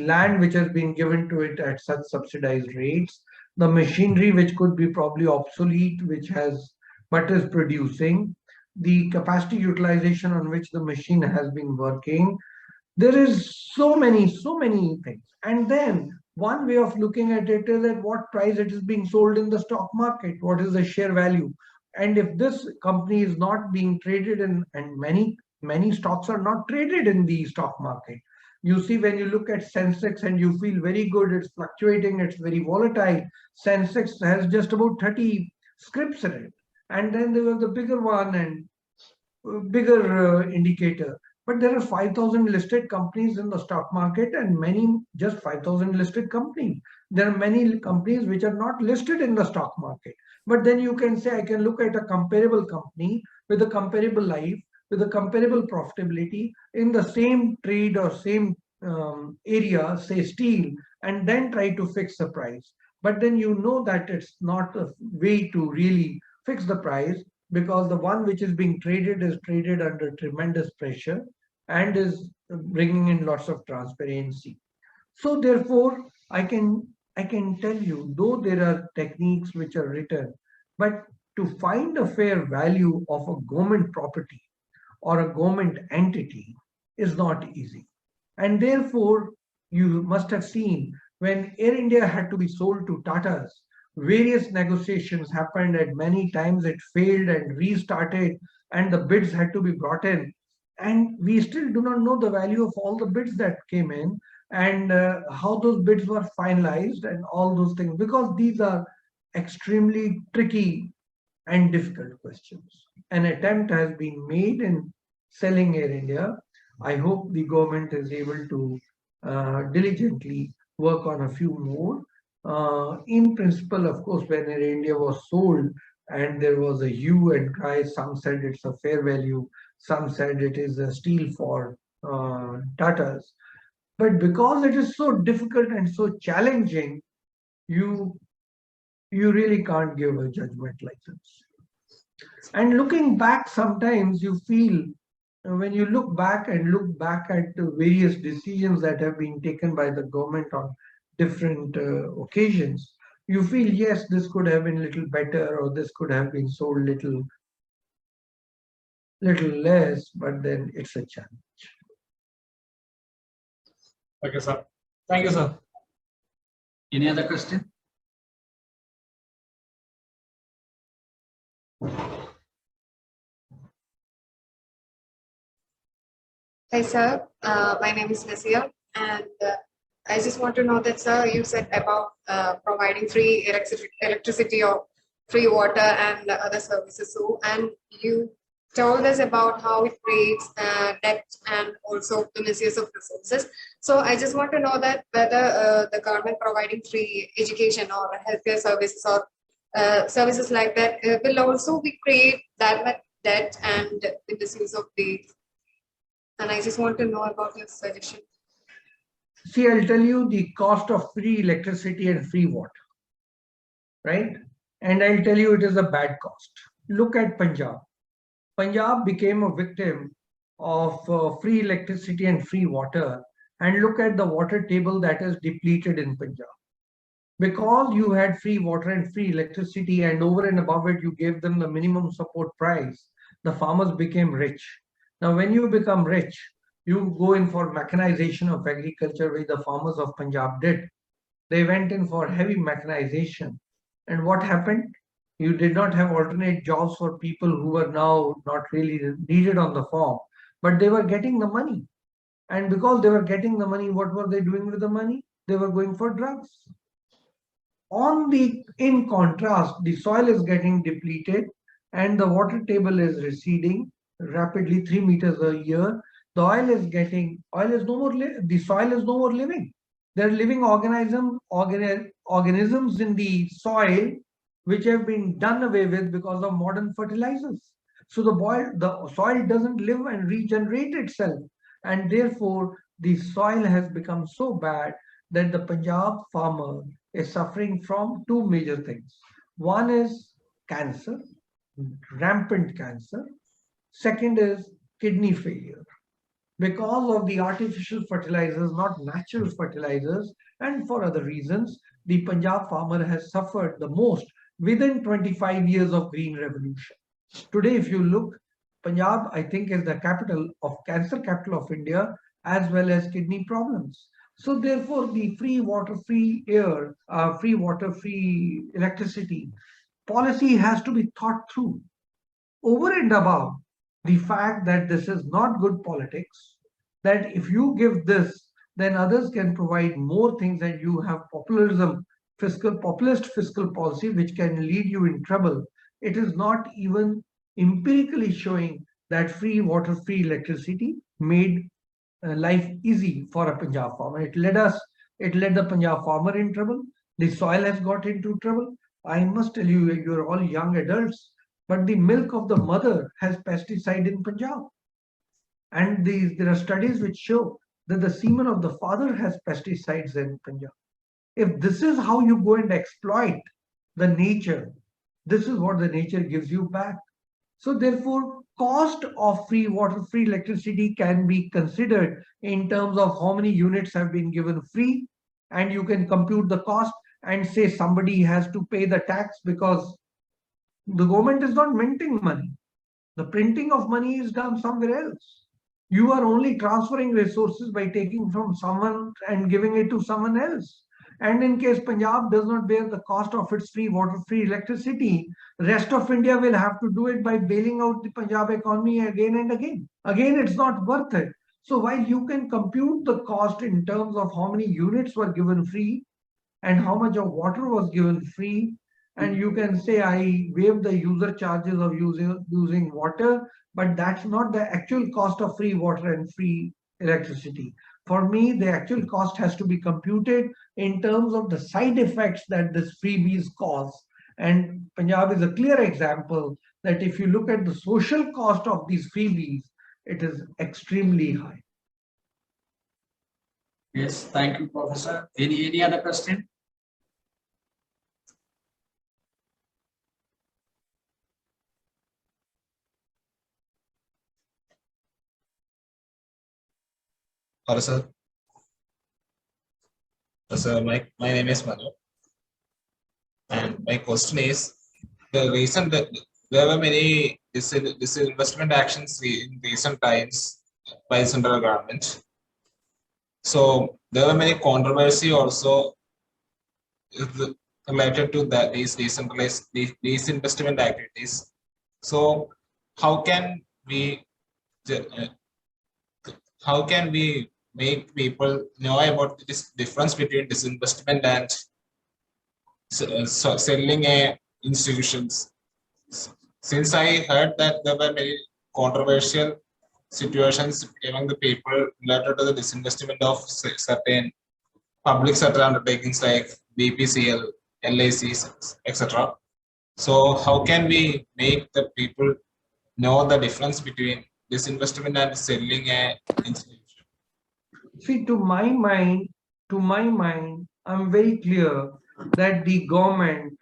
land which has been given to it at such subsidized rates, the machinery which could be probably obsolete, but is producing, the capacity utilization on which the machine has been working. There is so many things. And then one way of looking at it is at what price it is being sold in the stock market. What is the share value? And if this company is not being traded in, and many stocks are not traded in the stock market. You see, when you look at Sensex and you feel very good, it's fluctuating, it's very volatile. Sensex has just about 30 scripts in it. And then there was the bigger one and bigger indicator. But there are 5,000 listed companies in the stock market and many just 5,000 listed companies. There are many companies which are not listed in the stock market. But then you can say, I can look at a comparable company with a comparable life, with a comparable profitability in the same trade or same area, say steel, and then try to fix the price. But then you know that it's not a way to really fix the price, because the one which is being traded is traded under tremendous pressure and is bringing in lots of transparency. So therefore, I can tell you, though there are techniques which are written, but to find a fair value of a government property or a government entity is not easy. And therefore, you must have seen when Air India had to be sold to Tatas, various negotiations happened at many times, it failed and restarted, and the bids had to be brought in. And we still do not know the value of all the bids that came in and how those bids were finalized and all those things, because these are extremely tricky and difficult questions. An attempt has been made in selling Air India. I hope the government is able to diligently work on a few more. In principle, of course, when Air India was sold and there was a hue and cry, some said it's a fair value, some said it is a steal for Tatas. But because it is so difficult and so challenging, you really can't give a judgment like this. And looking back, sometimes you feel, when you look back at the various decisions that have been taken by the government on different occasions, you feel, yes, this could have been a little better, or this could have been sold little less, but then it's a challenge. Okay, sir. Thank you, sir. Any other question? Hi, sir. My name is Nasia, and I just want to know that, sir, you said about providing free electricity or free water and other services. So, and you told us about how it creates debt and also the misuse of resources. So, I just want to know that whether the government providing free education or healthcare services or services like that will also be create that much debt and the misuse of the. And I just want to know about your suggestion. See, I'll tell you the cost of free electricity and free water, right? And I'll tell you it is a bad cost. Look at Punjab. Punjab became a victim of free electricity and free water, and look at the water table that is depleted in Punjab. Because you had free water and free electricity, and over and above it, you gave them the minimum support price, the farmers became rich. Now, when you become rich, you go in for mechanization of agriculture, which the farmers of Punjab did. They went in for heavy mechanization. And what happened? You did not have alternate jobs for people who were now not really needed on the farm, but they were getting the money. And because they were getting the money, what were they doing with the money? They were going for drugs. In contrast, the soil is getting depleted and the water table is receding rapidly, 3 meters a year. The the soil is no more living. There are living organisms in the soil which have been done away with because of modern fertilizers. So the soil doesn't live and regenerate itself. And therefore, the soil has become so bad that the Punjab farmer is suffering from two major things. One is cancer, rampant cancer. Second is kidney failure. Because of the artificial fertilizers, not natural fertilizers, and for other reasons, the Punjab farmer has suffered the most within 25 years of Green Revolution. Today, if you look, Punjab, I think, is the cancer capital of India, as well as kidney problems. So therefore, the free water, free air, free water, free electricity policy has to be thought through. Over and above the fact that this is not good politics, that if you give this, then others can provide more things, and you have populist fiscal policy, which can lead you in trouble. It is not even empirically showing that free water, free electricity made life easy for a Punjab farmer. It led the Punjab farmer in trouble. The soil has got into trouble. I must tell you, you're all young adults, but the milk of the mother has pesticide in Punjab. And there are studies which show that the semen of the father has pesticides in Punjab. If this is how you go and exploit the nature, this is what the nature gives you back. So therefore, cost of free water, free electricity can be considered in terms of how many units have been given free, and you can compute the cost and say somebody has to pay the tax because the government is not minting money. The printing of money is done somewhere else. You are only transferring resources by taking from someone and giving it to someone else. And in case Punjab does not bear the cost of its free water, free electricity, rest of India will have to do it by bailing out the Punjab economy again and again. Again, it's not worth it. So while you can compute the cost in terms of how many units were given free and how much of water was given free, and you can say I waive the user charges of using water, but that's not the actual cost of free water and free electricity. For me, the actual cost has to be computed in terms of the side effects that this freebies cause. And Punjab is a clear example that if you look at the social cost of these freebies, it is extremely high. Yes, thank you, Professor. Any other question? Hello, sir. Sir, my name is Manu. And my question is, the reason that there were many disinvestment actions in recent times by central government. So there were many controversy also related to that these decentralized these investment activities. So how can we make people know about this difference between disinvestment and selling institutions? Since I heard that there were many controversial situations among the people related to the disinvestment of certain public sector undertakings like BPCL, LICs, etc. So how can we make the people know the difference between disinvestment and selling an institution? See, to my mind, I'm very clear that the government,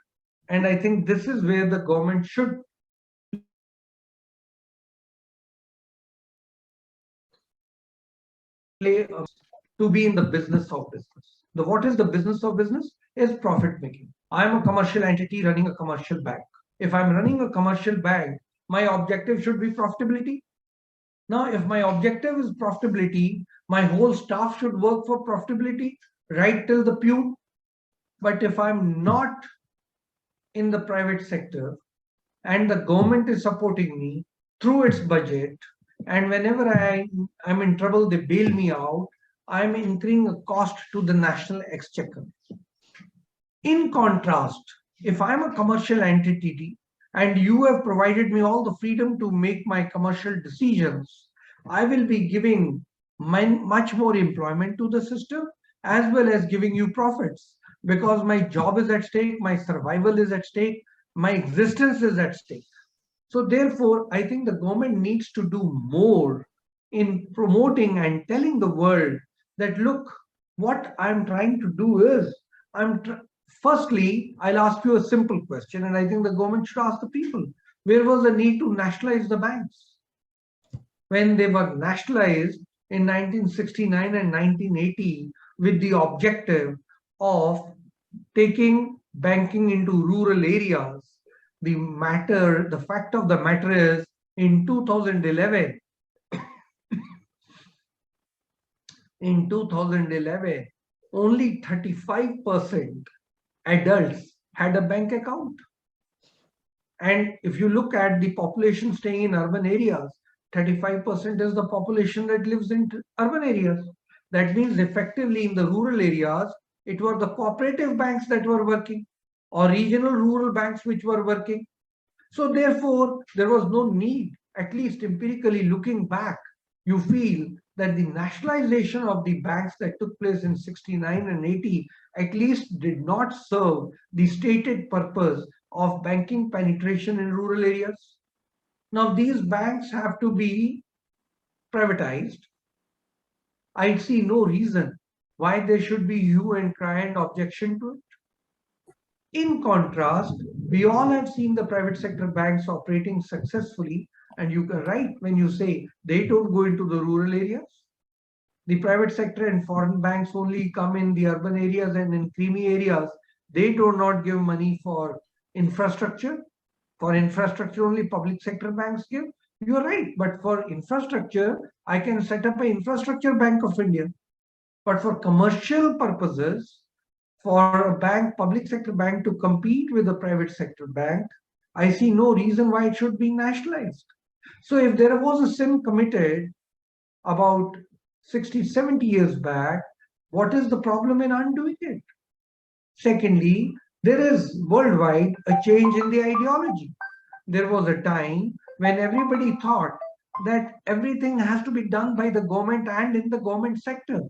and I think this is where the government should play to be in the business of business. What is the business of business? Is profit making. I am a commercial entity running a commercial bank. If I'm running a commercial bank, my objective should be profitability. Now, if my objective is profitability, my whole staff should work for profitability, right till the pew. But if I'm not in the private sector and the government is supporting me through its budget, and whenever I'm in trouble, they bail me out, I'm incurring a cost to the national exchequer. In contrast, if I'm a commercial entity and you have provided me all the freedom to make my commercial decisions, I will be giving much more employment to the system as well as giving you profits, because my job is at stake, my survival is at stake, my existence is at stake. So therefore, I think the government needs to do more in promoting and telling the world that, look, what I'm trying to do is, firstly, I'll ask you a simple question, and I think the government should ask the people, where was the need to nationalize the banks? When they were nationalized in 1969 and 1980 with the objective of taking banking into rural areas, the fact of the matter is, in 2011, only 35% adults had a bank account. And if you look at the population staying in urban areas, 35% is the population that lives in urban areas. That means effectively in the rural areas, it were the cooperative banks that were working, or regional rural banks which were working. So therefore, there was no need, at least empirically looking back, you feel that the nationalization of the banks that took place in 69 and 80 at least did not serve the stated purpose of banking penetration in rural areas. Now, these banks have to be privatized. I see no reason why there should be hue and cry and objection to it. In contrast, we all have seen the private sector banks operating successfully, and you are right when you say they don't go into the rural areas. The private sector and foreign banks only come in the urban areas and in creamy areas. They do not give money for infrastructure. For infrastructure, only public sector banks give. You're right, but for infrastructure, I can set up an infrastructure bank of India. But for commercial purposes, for a bank, public sector bank to compete with a private sector bank, I see no reason why it should be nationalized. So if there was a sin committed about 60, 70 years back, what is the problem in undoing it? Secondly, there is worldwide a change in the ideology. There was a time when everybody thought that everything has to be done by the government and in the government sector.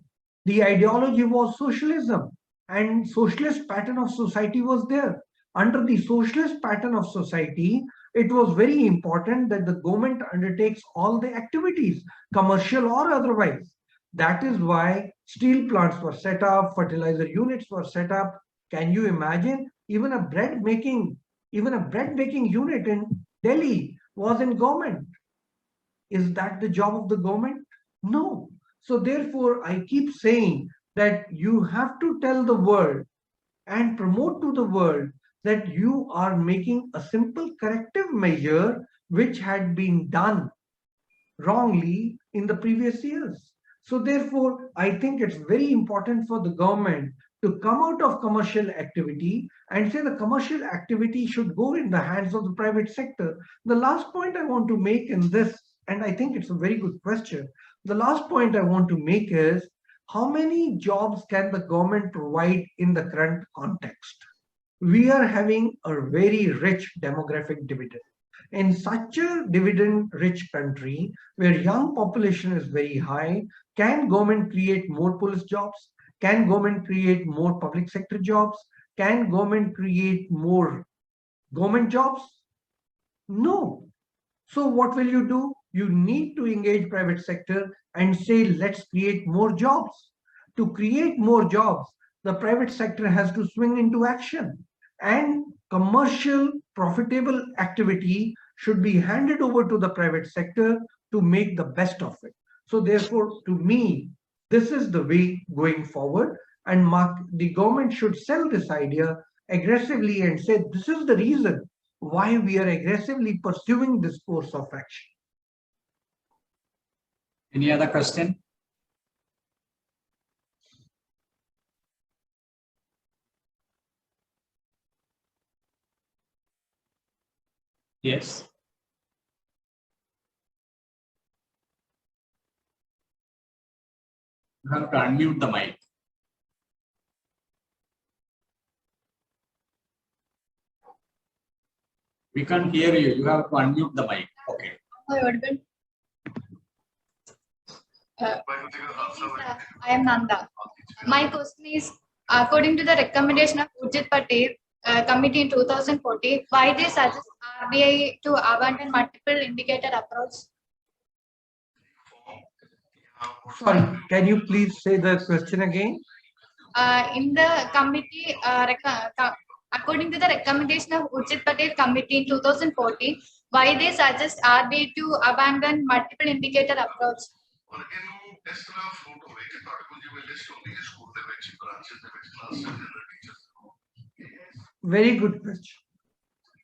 The ideology was socialism, and socialist pattern of society was there. Under the socialist pattern of society, it was very important that the government undertakes all the activities, commercial or otherwise. That is why steel plants were set up, fertilizer units were set up. Can you imagine even a bread making unit in Delhi was in government? Is that the job of the government? No. So therefore, I keep saying that you have to tell the world and promote to the world that you are making a simple corrective measure which had been done wrongly in the previous years. So therefore, I think it's very important for the government to come out of commercial activity and say the commercial activity should go in the hands of the private sector. The last point I want to make in this, and I think it's a very good question, the last point I want to make is, how many jobs can the government provide in the current context? We are having a very rich demographic dividend. In such a dividend-rich country where young population is very high, can government create more police jobs? Can government create more public sector jobs? Can government create more government jobs? No. So what will you do? You need to engage private sector and say, let's create more jobs. To create more jobs, the private sector has to swing into action, and commercial profitable activity should be handed over to the private sector to make the best of it. So therefore, to me, this is the way going forward, and the government should sell this idea aggressively and say, this is the reason why we are aggressively pursuing this course of action. Any other question? Yes. You have to unmute the mic. We can't hear you. You have to unmute the mic. Okay. Hi, audible. I am Nanda. My question is, according to the recommendation of Urjit Patel committee in 2014, why they suggest RBI to abandon multiple indicator approach? Sorry, can you please say the question again? In the committee, according to the recommendation of Urjit Patel committee in 2014, why they suggest RBI to abandon multiple indicator approach? Very good question.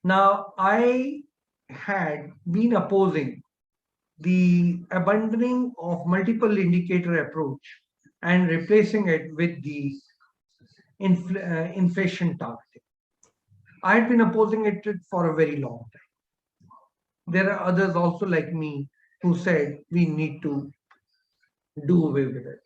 Now, I had been opposing the abandoning of multiple indicator approach and replacing it with the inflation targeting. I had been opposing it for a very long time. There are others also like me who said we need to do away with it.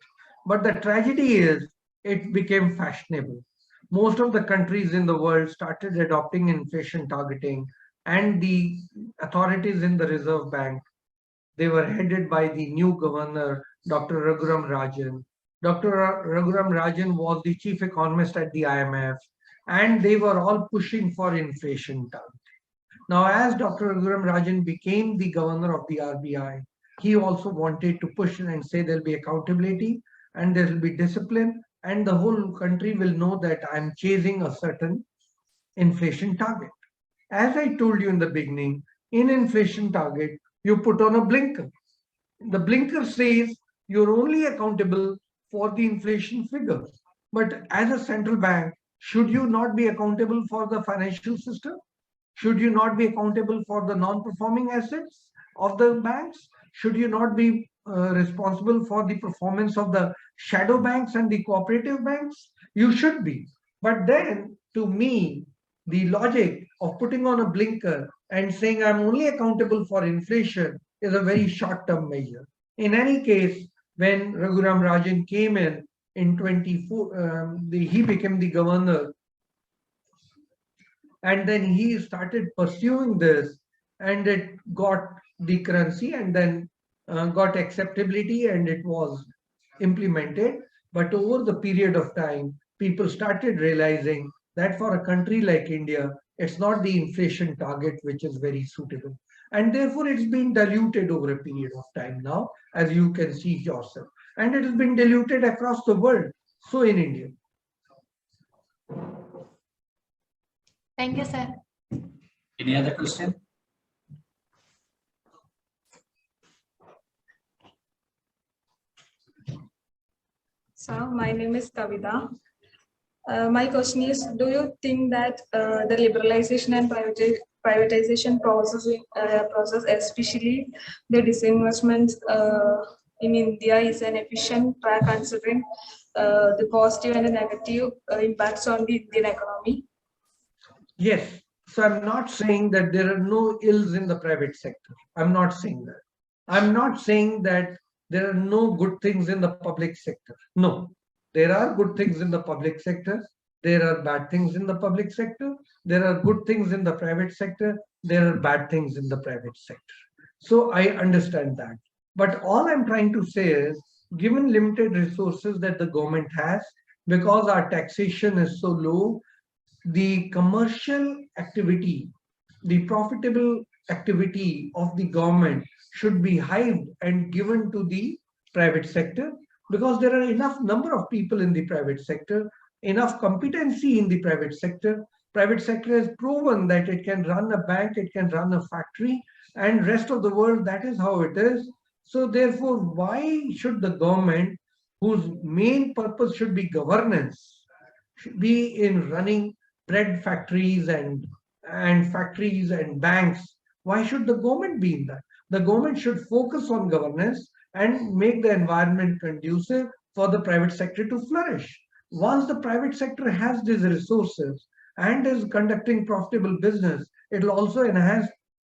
But the tragedy is it became fashionable. Most of the countries in the world started adopting inflation targeting, and the authorities in the Reserve Bank, they were headed by the new governor, Dr. Raghuram Rajan. Dr. Raghuram Rajan was the chief economist at the IMF, and they were all pushing for inflation targeting. Now, as Dr. Raghuram Rajan became the governor of the RBI, he also wanted to push and say there'll be accountability and there will be discipline, and the whole country will know that I'm chasing a certain inflation target. As I told you in the beginning, in inflation target, you put on a blinker. The blinker says you're only accountable for the inflation figure. But as a central bank, should you not be accountable for the financial system? Should you not be accountable for the non-performing assets of the banks? Should you not be responsible for the performance of the shadow banks and the cooperative banks? You should be. But then, to me, the logic of putting on a blinker and saying I'm only accountable for inflation is a very short-term measure. In any case, when Raghuram Rajan came in 24, he became the governor, and then he started pursuing this, and it got the currency and then got acceptability, and it was implemented. But over the period of time, people started realizing that for a country like India, it's not the inflation target which is very suitable. And therefore, it's been diluted over a period of time now, as you can see yourself. And it has been diluted across the world, so in India. Thank you, sir. Any other question? So my name is Kavita. My question is, do you think that the liberalization and privatization process, especially the disinvestment in India, is an efficient track considering the positive and the negative impacts on the Indian economy? Yes. So I'm not saying that there are no ills in the private sector. I'm not saying that. I'm not saying that there are no good things in the public sector. No, there are good things in the public sector. There are bad things in the public sector. There are good things in the private sector. There are bad things in the private sector. So I understand that. But all I'm trying to say is, given limited resources that the government has, because our taxation is so low, the commercial activity, the profitable activity of the government should be hived and given to the private sector, because there are enough number of people in the private sector, enough competency in the private sector. Private sector has proven that it can run a bank, it can run a factory, and rest of the world, that is how it is. So therefore, why should the government, whose main purpose should be governance, should be in running bread factories and factories and banks? Why should the government be in that? The government should focus on governance and make the environment conducive for the private sector to flourish. Once the private sector has these resources and is conducting profitable business, it will also enhance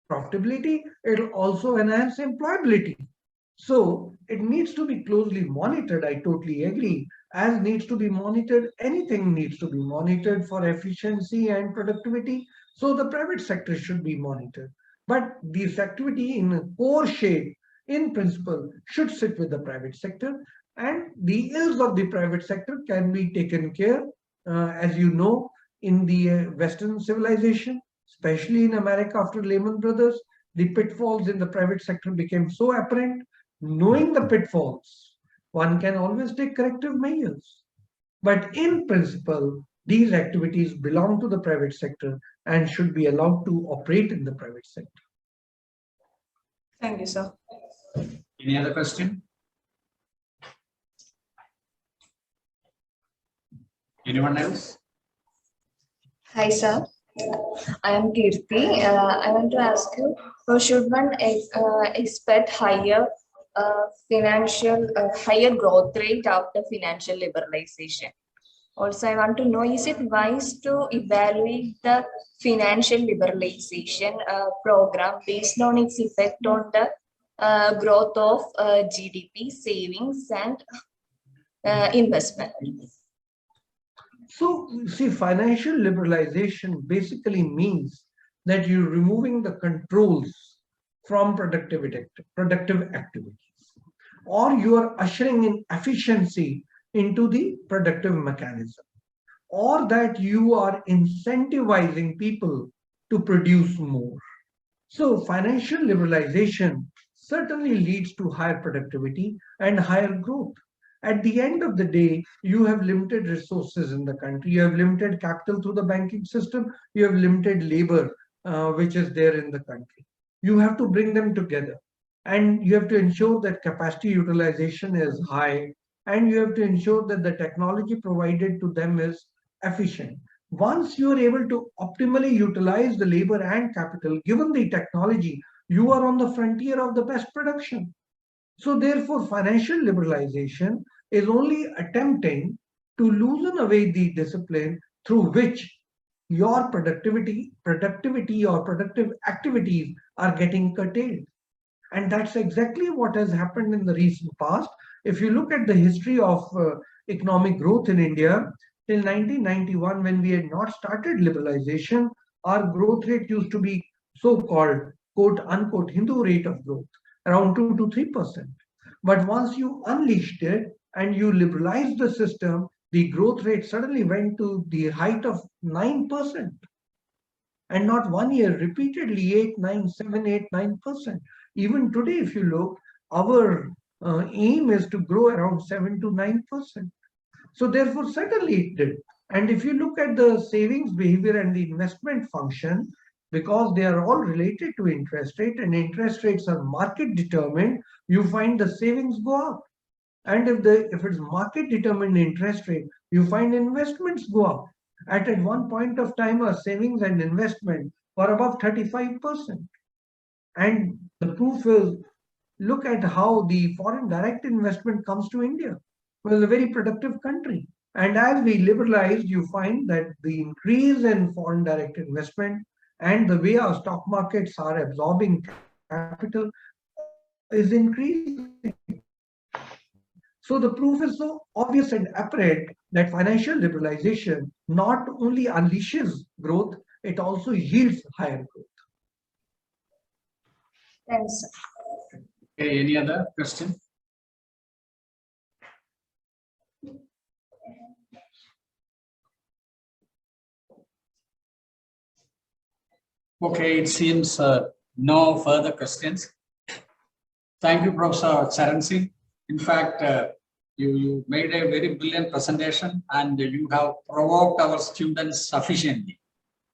profitability, it will also enhance employability. So it needs to be closely monitored. I totally agree. As needs to be monitored, anything needs to be monitored for efficiency and productivity. So the private sector should be monitored. But this activity in a core shape, in principle, should sit with the private sector. And the ills of the private sector can be taken care, as you know, in the Western civilization, especially in America after Lehman Brothers, the pitfalls in the private sector became so apparent. Knowing the pitfalls, one can always take corrective measures. But in principle, these activities belong to the private sector and should be allowed to operate in the private sector. Thank you, sir. Any other question? Anyone else? Hi, sir. I am Kirti. I want to ask you, should one expect higher higher growth rate after financial liberalization? Also, I want to know, is it wise to evaluate the financial liberalization program based on its effect on the growth of GDP, savings, and investment? So, see, financial liberalization basically means that you're removing the controls from productive activities, or you are ushering in efficiency into the productive mechanism, or that you are incentivizing people to produce more. So financial liberalization certainly leads to higher productivity and higher growth. At the end of the day, you have limited resources in the country. You have limited capital through the banking system. You have limited labor, which is there in the country. You have to bring them together. And you have to ensure that capacity utilization is high. And you have to ensure that the technology provided to them is efficient. Once you are able to optimally utilize the labor and capital, given the technology, you are on the frontier of the best production. So therefore, financial liberalization is only attempting to loosen away the discipline through which your productivity or productive activities are getting curtailed. And that's exactly what has happened in the recent past. If you look at the history of economic growth in India, till 1991, when we had not started liberalization, our growth rate used to be so-called quote unquote Hindu rate of growth, around 2 to 3%. But once you unleashed it and you liberalized the system, the growth rate suddenly went to the height of 9%. And not 1 year, repeatedly 8, 9, 7, 8, 9%. Even today, if you look, our aim is to grow around 7 to 9%. So therefore, certainly it did. And if you look at the savings behavior and the investment function, because they are all related to interest rate and interest rates are market determined, you find the savings go up. And if it's market determined interest rate, you find investments go up. At one point of time, our savings and investment were above 35%. And the proof is, look at how the foreign direct investment comes to India. Well, it's a very productive country. And as we liberalized, you find that the increase in foreign direct investment and the way our stock markets are absorbing capital is increasing. So the proof is so obvious and apparent that financial liberalization not only unleashes growth, it also yields higher growth. Thanks. Okay, any other question? Okay, it seems no further questions. Thank you, Professor Charan Singh. In fact, you made a very brilliant presentation and you have provoked our students sufficiently.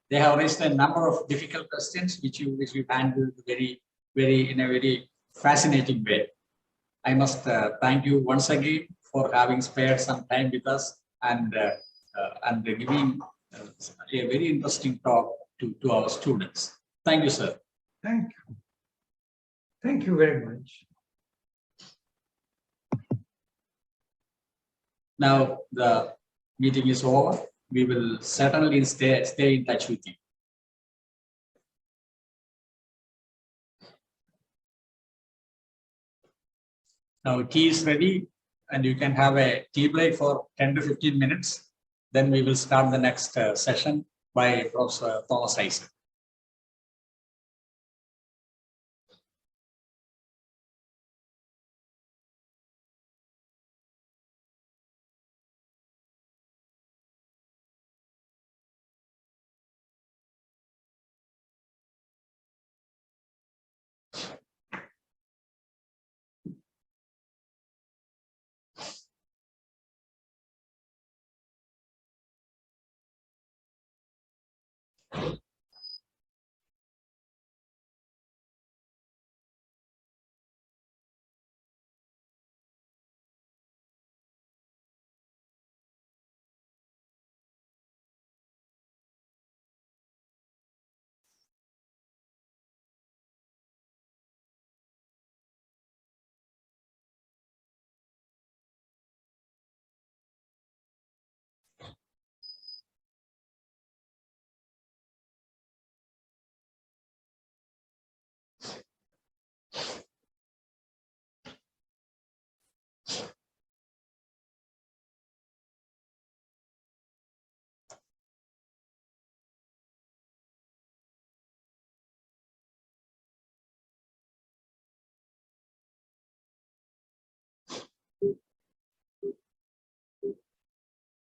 They have raised a number of difficult questions which you handled in a very fascinating way. I must thank you once again for having spared some time with us and giving a very interesting talk to our students. Thank you, sir. Thank you. Thank you very much. Now the meeting is over. We will certainly stay in touch with you. Now tea is ready and you can have a tea break for 10 to 15 minutes. Then we will start the next session by Professor Thomas Assert.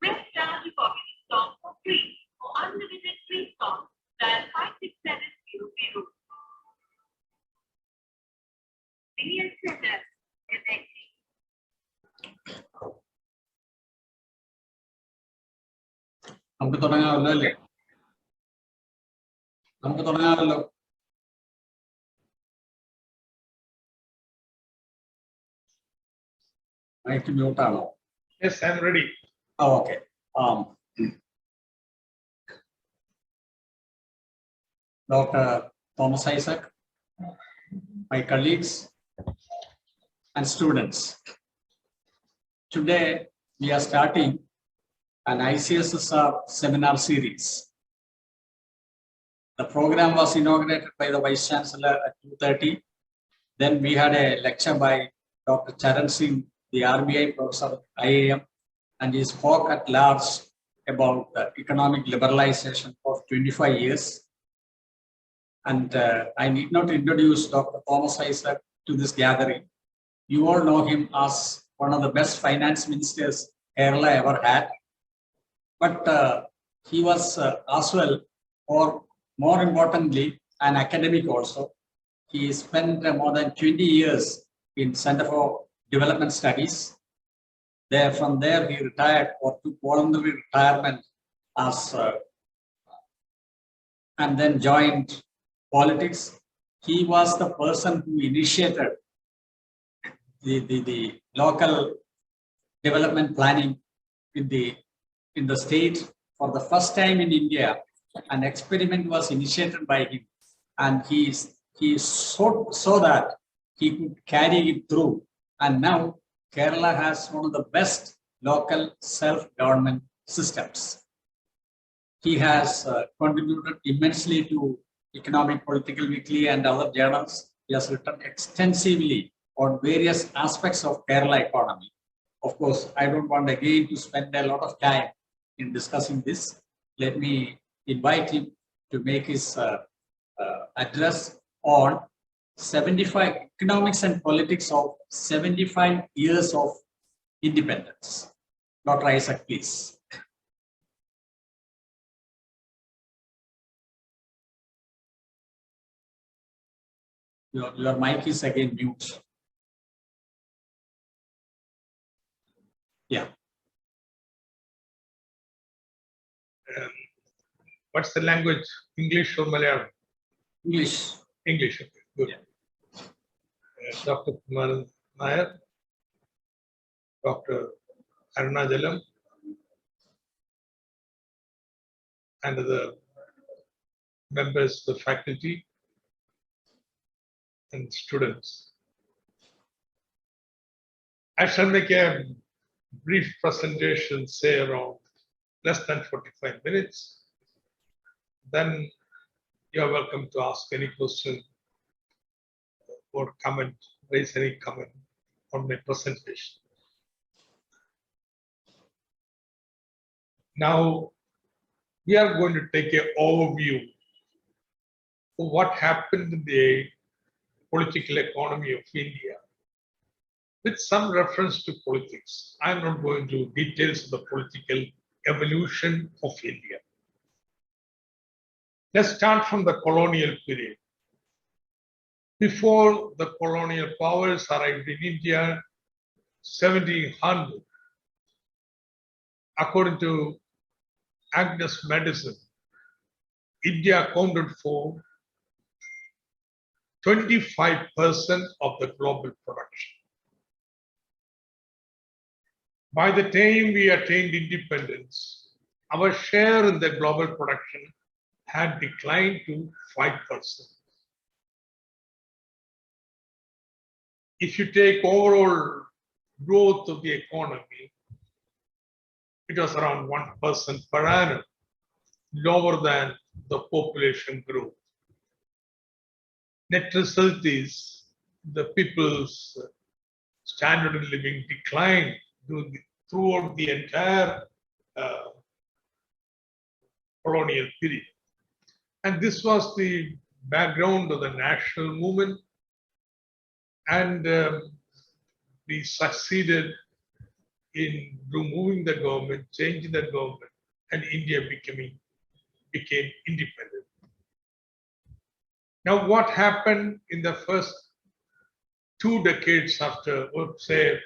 Press star to copy the song for free. For unlimited free songs, dial 56700. Indian Center, connecting. നമുക്ക് തുടങ്ങാമല്ലോ അല്ലേ? നമുക്ക് തുടങ്ങാമല്ലോ. Mic മ്യൂട്ടാണോ? Yes, I'm ready. Oh, okay. Dr. Thomas Isaac, my colleagues and students. Today we are starting an ICSSR seminar series. The program was inaugurated by the Vice Chancellor at 2:30. Then we had a lecture by Dr. Charan Singh, the RBI professor at IIM, and he spoke at large about economic liberalization for 25 years. And I need not introduce Dr. Thomas Isaac to this gathering. You all know him as one of the best finance ministers Kerala ever had. But he was as well, or more importantly, an academic also. He spent more than 20 years in Center for Development Studies. From there, he retired or took voluntary retirement as, and then joined politics. He was the person who initiated the local development planning in the state. For the first time in India, an experiment was initiated by him, and he saw that he could carry it through. And now Kerala has one of the best local self-government systems. He has contributed immensely to Economic Political Weekly and other journals. He has written extensively on various aspects of Kerala economy. Of course, I don't want again to spend a lot of time in discussing this. Let me invite him to make his address on 75 economics and politics of 75 years of independence. Dr. Isaac, please. Your mic is again mute. Yeah. What's the language? English or Malayalam? English. English, okay, good. Yeah. Dr. Nair, Dr. Arunajalam, and the members of the faculty and students. I shall make a brief presentation, say around less than 45 minutes. Then you are welcome to ask any question or comment, raise any comment on my presentation. Now, we are going to take an overview of what happened in the political economy of India with some reference to politics. I'm not going to details of the political evolution of India. Let's start from the colonial period. Before the colonial powers arrived in India, 1700, according to Agnes Madison, India accounted for 25% of the global production. By the time we attained independence, our share in the global production had declined to 5%. If you take overall growth of the economy, it was around 1% per annum, lower than the population growth. Net result is the people's standard of living declined throughout the entire colonial period. And this was the background of the national movement. And we succeeded in removing the government, changing the government, and India became independent. Now, what happened in the first 2 decades after, or say,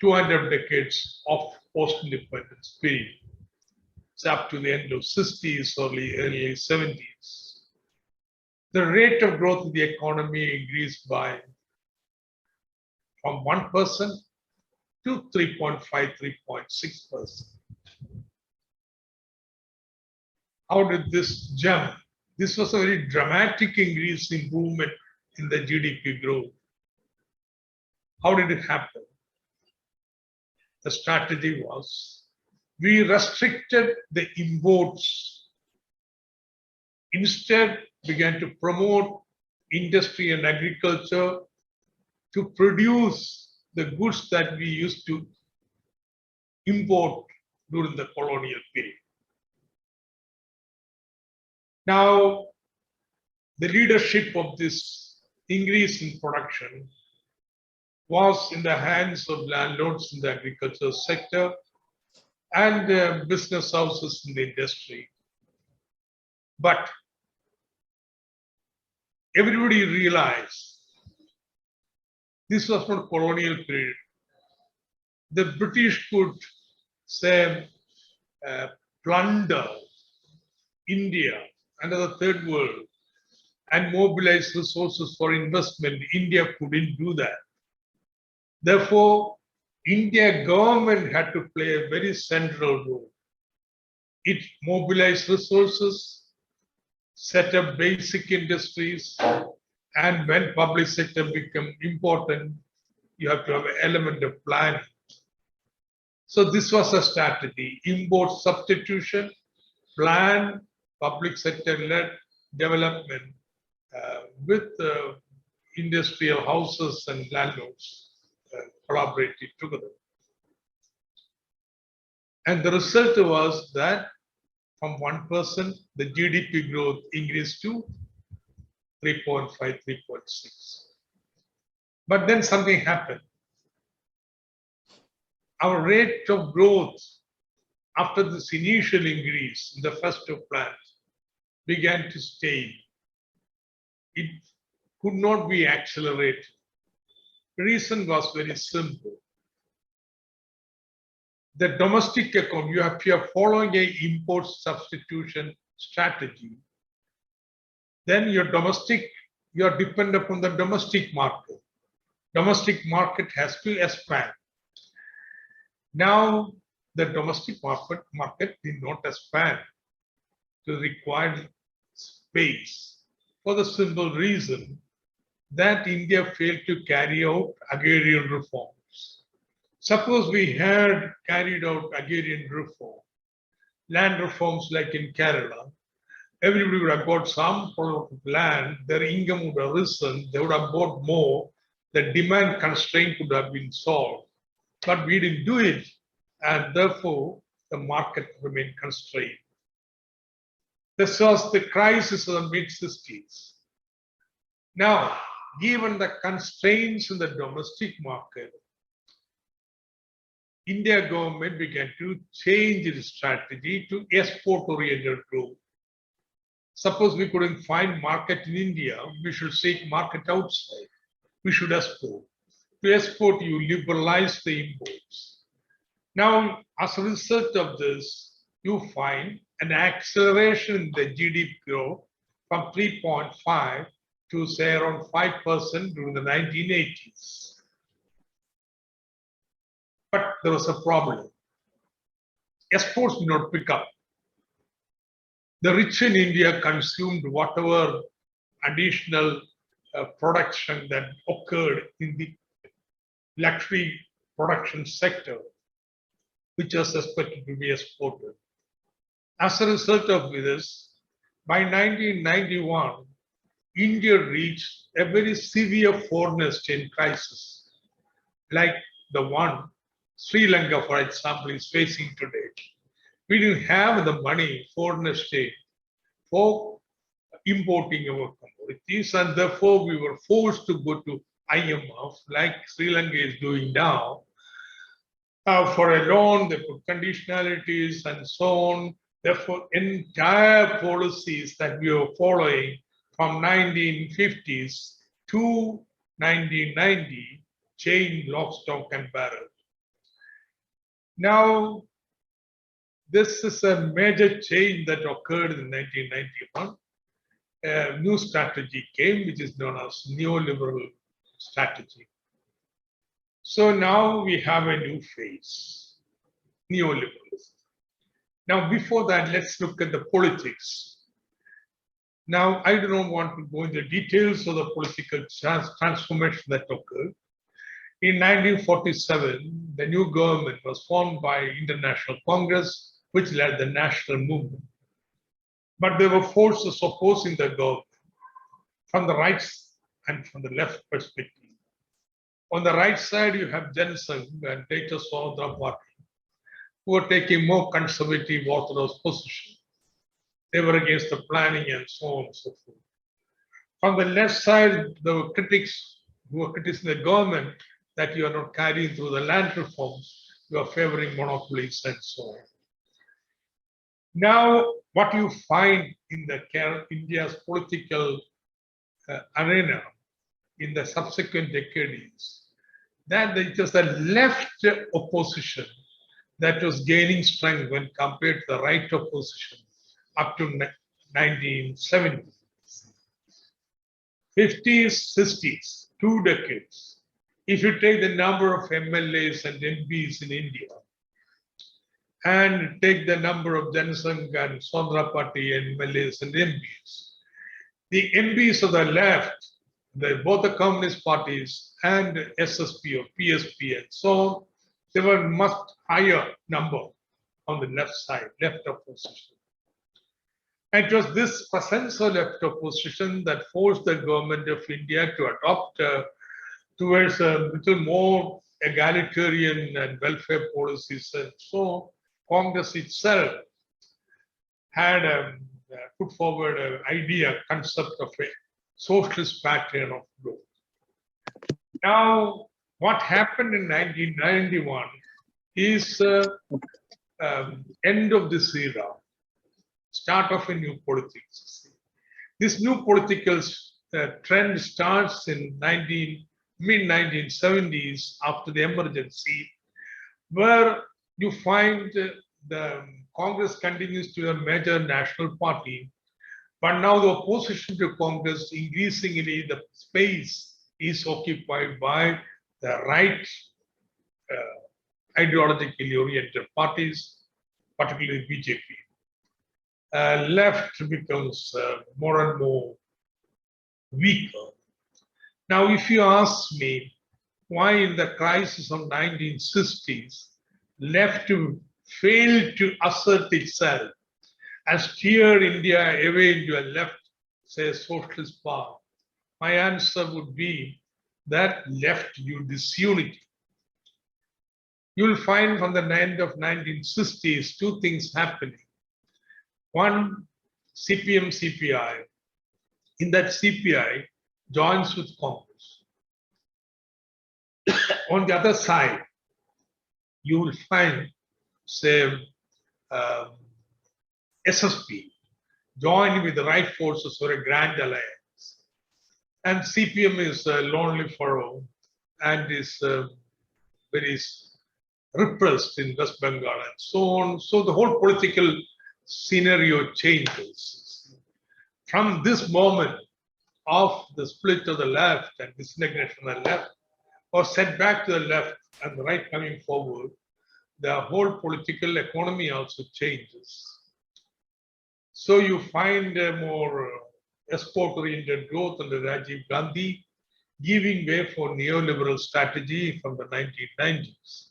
200 decades of post-independence period? up to the end of 60s, early 70s. The rate of growth of the economy increased by from 1% to 3.5, 3.6%. How did this jump? This was a very dramatic increase, improvement in the GDP growth. How did it happen? The strategy was we restricted the imports, instead began to promote industry and agriculture to produce the goods that we used to import during the colonial period. Now, the leadership of this increase in production was in the hands of landlords in the agricultural sector and business houses in the industry. But everybody realized this was not colonial period. The British could say plunder India and the third world and mobilize resources for investment. India couldn't do that. Therefore, India government had to play a very central role. It mobilized resources, set up basic industries, and when public sector become important, you have to have an element of planning. So this was a strategy: import substitution, plan, public sector-led development with industrial houses and landlords collaborated together. And the result was that from 1%, the GDP growth increased to 3.5, 3.6. But then something happened. Our rate of growth after this initial increase in the first of plans began to stay. It could not be accelerated. The reason was very simple. The domestic economy, if you are following an import substitution strategy, then you are dependent upon the domestic market. Domestic market has to expand. Now, the domestic market did not expand to required space for the simple reason that India failed to carry out agrarian reforms. Suppose we had carried out agrarian reform, land reforms like in Kerala, everybody would have got some plot of land, their income would have risen, they would have bought more, the demand constraint could have been solved. But we didn't do it, and therefore the market remained constrained. This was the crisis of the mid-60s. Now, given the constraints in the domestic market, India government began to change its strategy to export-oriented growth. Suppose we couldn't find market in India, we should seek market outside. We should export. To export, you liberalize the imports. Now, as a result of this, you find an acceleration in the GDP growth from 3.5 to say around 5% during the 1980s. But there was a problem. Exports did not pick up. The rich in India consumed whatever additional production that occurred in the luxury production sector, which was expected to be exported. As a result of this, by 1991, India reached a very severe foreign exchange crisis, like the one Sri Lanka, for example, is facing today. We didn't have the money, foreign exchange, for importing our commodities, and therefore we were forced to go to IMF, like Sri Lanka is doing now, for a loan. They put conditionalities and so on. Therefore, entire policies that we were following from 1950s to 1990 changed lock, stock, and barrel. Now, This is a major change that occurred in 1991. A new strategy came, which is known as Neoliberal Strategy. So now we have a new phase, neoliberalism. Now, before that, let's look at the politics. Now, I do not want to go into details of the political transformation that occurred. In 1947, the new government was formed by International Congress, which led the national movement. But there were forces opposing the government from the right and from the left perspective. On the right side, you have Singh and Dr. Thomas, who were taking more conservative orthodox position. They were against the planning and so on and so forth. From the left side, there were critics who were criticizing the government that you are not carrying through the land reforms, you are favoring monopolies and so on. Now, what you find in the India's political arena in the subsequent decades, that it was the left opposition that was gaining strength when compared to the right opposition up to 1970s. 50s, 60s, 2 decades. If you take the number of MLAs and MPs in India, and take the number of Singh and Sondra Party and MLAs and MPs, the MPs of the left, both the communist parties and SSP or PSP and so on, they were much higher number on the left side, left opposition. And it was this presence of left opposition that forced the government of India to adopt towards a little more egalitarian and welfare policies. And so Congress itself had put forward an idea, concept of a socialist pattern of growth. Now, what happened in 1991 is end of this era, start of a new politics. This new political trend starts in mid-1970s after the emergency, where you find the Congress continues to be a major national party, but now the opposition to Congress, increasingly the space is occupied by the right ideologically oriented parties, particularly BJP. Left becomes more and more weaker. Now, if you ask me why in the crisis of 1960s, left failed to assert itself and steer India away into a left, say, socialist path, my answer would be that left you disunity. You will find from the end of 1960s, 2 things happening. One, CPM, CPI. In that CPI joins with Congress. On the other side, you will find, say, SSP joined with the right forces for a grand alliance. And CPM is a lonely furrow and is very repressed in West Bengal and so on. So the whole political scenario changes. From this moment of the split of the left and disintegration of the left, or set back to the left and the right coming forward, the whole political economy also changes. So you find a more export-oriented growth under Rajiv Gandhi, giving way for neoliberal strategy from the 1990s.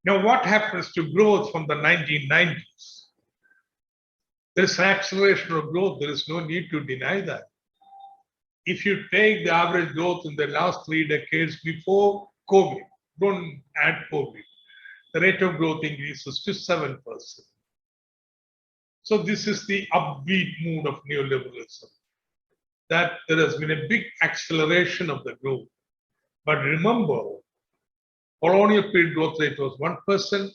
Now, what happens to growth from the 1990s? There is acceleration of growth. There is no need to deny that. If you take the average growth in the last 3 decades before COVID, don't add COVID, the rate of growth increases to 7%. So this is the upbeat mood of neoliberalism, that there has been a big acceleration of the growth. But remember, colonial period growth rate was 1%.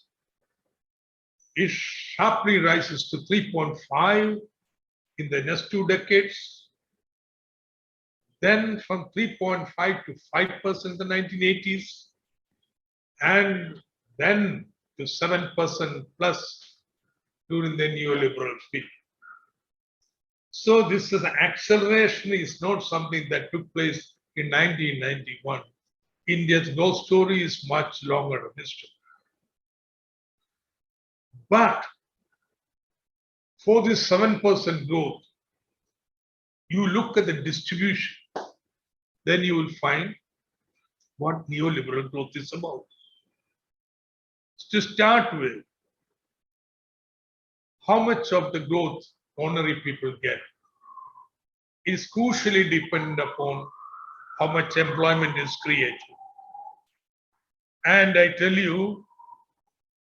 It sharply rises to 3.5 in the next 2 decades. Then from 3.5 to 5% in the 1980s, and then to 7% plus during the neoliberal period. So this is acceleration is not something that took place in 1991. India's growth story is much longer history. But for this 7% growth, you look at the distribution, then you will find what neoliberal growth is about. To start with, how much of the growth ordinary people get is crucially dependent upon how much employment is created. And I tell you,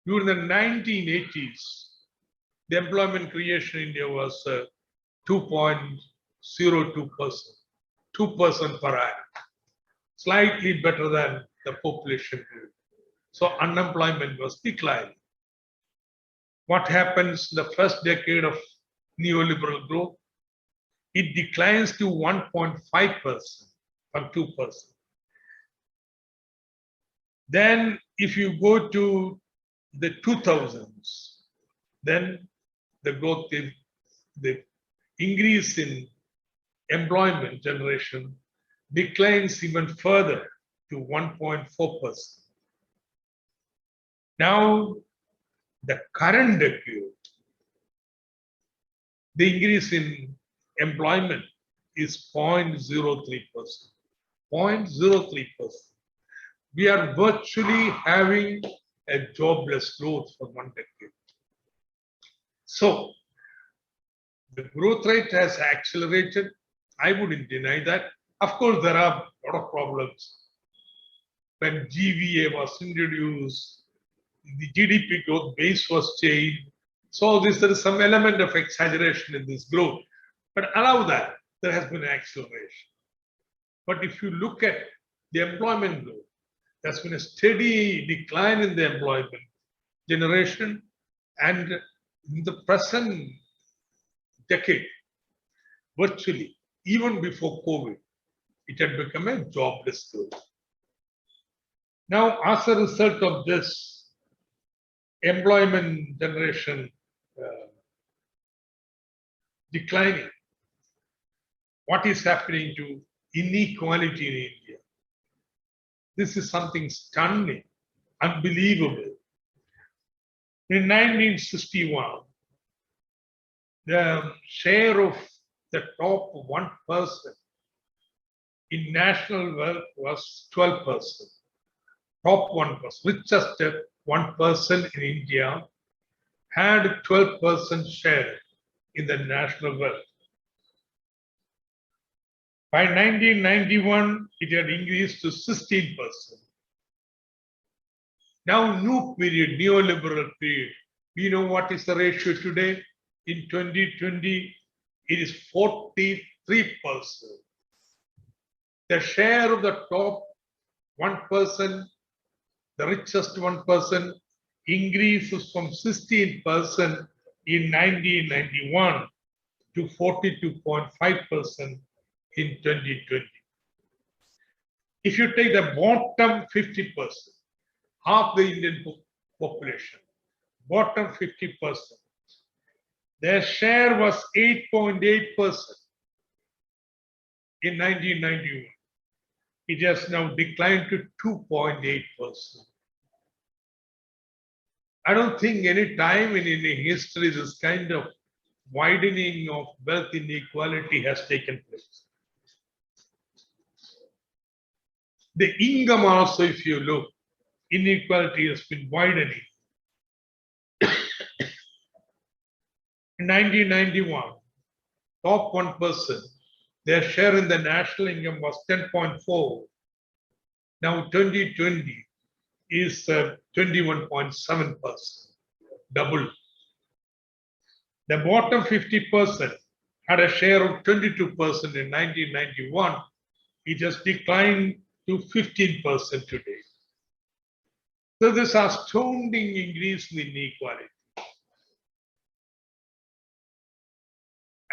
during the 1980s, the employment creation in India was 2.02%, 2% per annum, slightly better than the population grew. So unemployment was declining. What happens in the first decade of neoliberal growth? It declines to 1.5% from 2%. Then if you go to the 2000s, then the growth, the increase in employment generation declines even further to 1.4%. Now, the current decade, the increase in employment is 0.03%. 0.03%. We are virtually having a jobless growth for one decade. So, the growth rate has accelerated. I wouldn't deny that. Of course, there are a lot of problems. When GVA was introduced, the GDP growth base was changed. So there is some element of exaggeration in this growth. But allow that, there has been an acceleration. But if you look at the employment growth, there's been a steady decline in the employment generation. And in the present decade, virtually, even before COVID, it had become a jobless growth. Now, as a result of this employment generation declining, what is happening to inequality in India? This is something stunning, unbelievable. In 1961, the share of the top 1% in national wealth was 12%. Top 1%, richest 1% in India had 12% share in the national wealth. By 1991, it had increased to 16%. Now, new period, neoliberal period, we know what is the ratio today? In 2020, it is 43%. The share of the top 1%, the richest 1%, increases from 16% in 1991 to 42.5% in 2020. If you take the bottom 50%, half the Indian population, bottom 50%, their share was 8.8% in 1991. It has now declined to 2.8%. I don't think any time in Indian history this kind of widening of wealth inequality has taken place. The income also, if you look, inequality has been widening. In 1991, top 1%, their share in the national income was 10.4. Now 2020 is 21.7%, double. The bottom 50% had a share of 22% in 1991. It has declined to 15% today. So this astounding increase in inequality.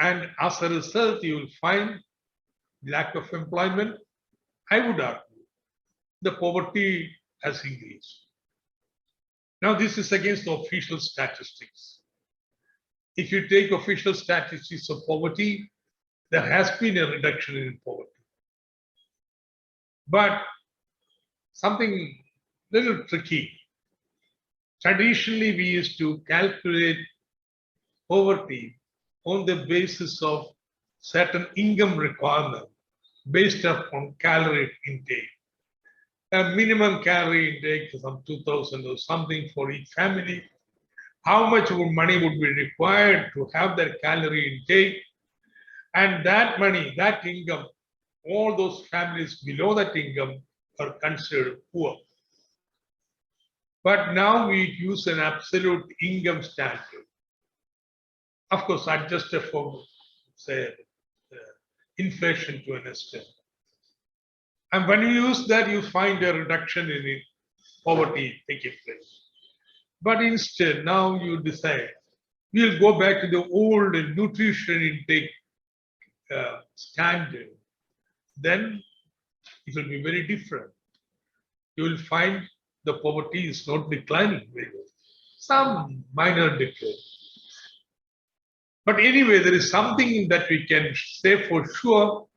And as a result, you will find lack of employment. I would argue the poverty has increased. Now, this is against the official statistics. If you take official statistics of poverty, there has been a reduction in poverty. But something little tricky. Traditionally, we used to calculate poverty on the basis of certain income requirement based upon calorie intake. A minimum calorie intake of some 2,000 or something for each family. How much money would be required to have that calorie intake? And that money, that income, all those families below that income are considered poor. But now we use an absolute income standard. Of course, adjusted for, say, inflation to an extent. And when you use that, you find a reduction in poverty taking place. But instead, now you decide, we'll go back to the old nutrition intake standard. Then it will be very different. You will find the poverty is not declining very well. Some minor decline. But anyway, there is something that we can say for sure.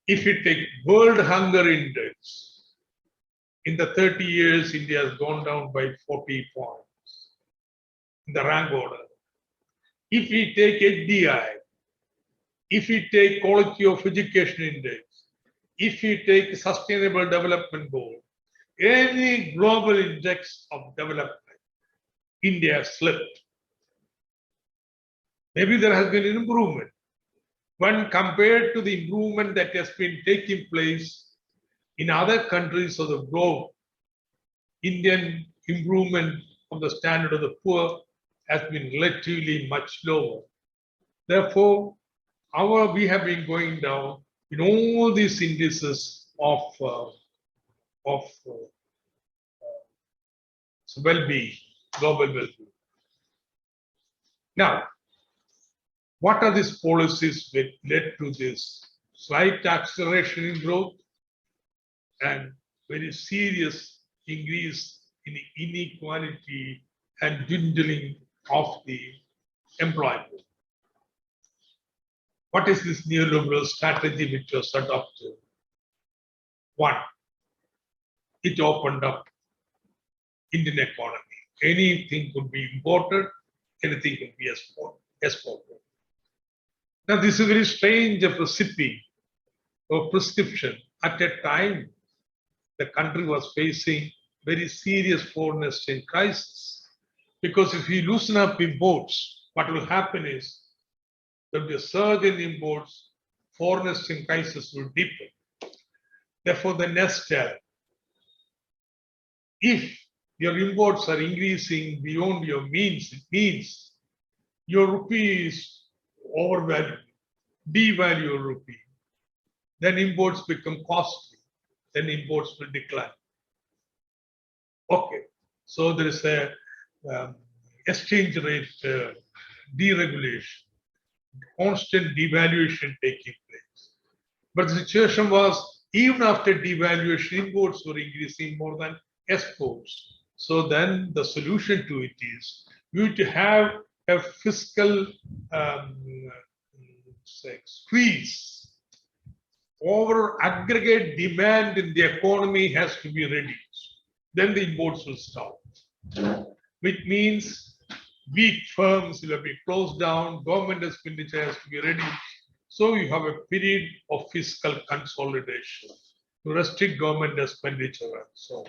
If you take World Hunger Index, in the 30 years, India has gone down by 40 points in the rank order. If we take HDI, if we take Quality of Education Index, if we take Sustainable Development Goal, any global index of development, India has slipped. Maybe there has been an improvement. When compared to the improvement that has been taking place in other countries of the globe, Indian improvement of the standard of the poor has been relatively much lower. Therefore, we have been going down in all these indices of well-being, global well-being. Now, what are these policies that led to this slight acceleration in growth and very serious increase in inequality and dwindling of the employment? What is this neoliberal strategy which was adopted? One, it opened up Indian economy. Anything could be imported, anything could be exported. Now, this is a very strange recipe or prescription. At a time, the country was facing very serious foreign exchange crisis. Because if you loosen up imports, what will happen is there will be a surge in imports, foreign exchange crisis will deepen. Therefore, the next step, if your imports are increasing beyond your means, it means your rupee is overvalued, devalue your rupee. Then imports become costly, then imports will decline. Okay, so there is a exchange rate deregulation, constant devaluation taking place. But the situation was, even after devaluation, imports were increasing more than exports. So then the solution to it is you need to have a fiscal squeeze over aggregate demand in the economy has to be reduced. Then the imports will stop, which means weak firms will be closed down, government expenditure has to be reduced. So you have a period of fiscal consolidation to restrict government expenditure and so on.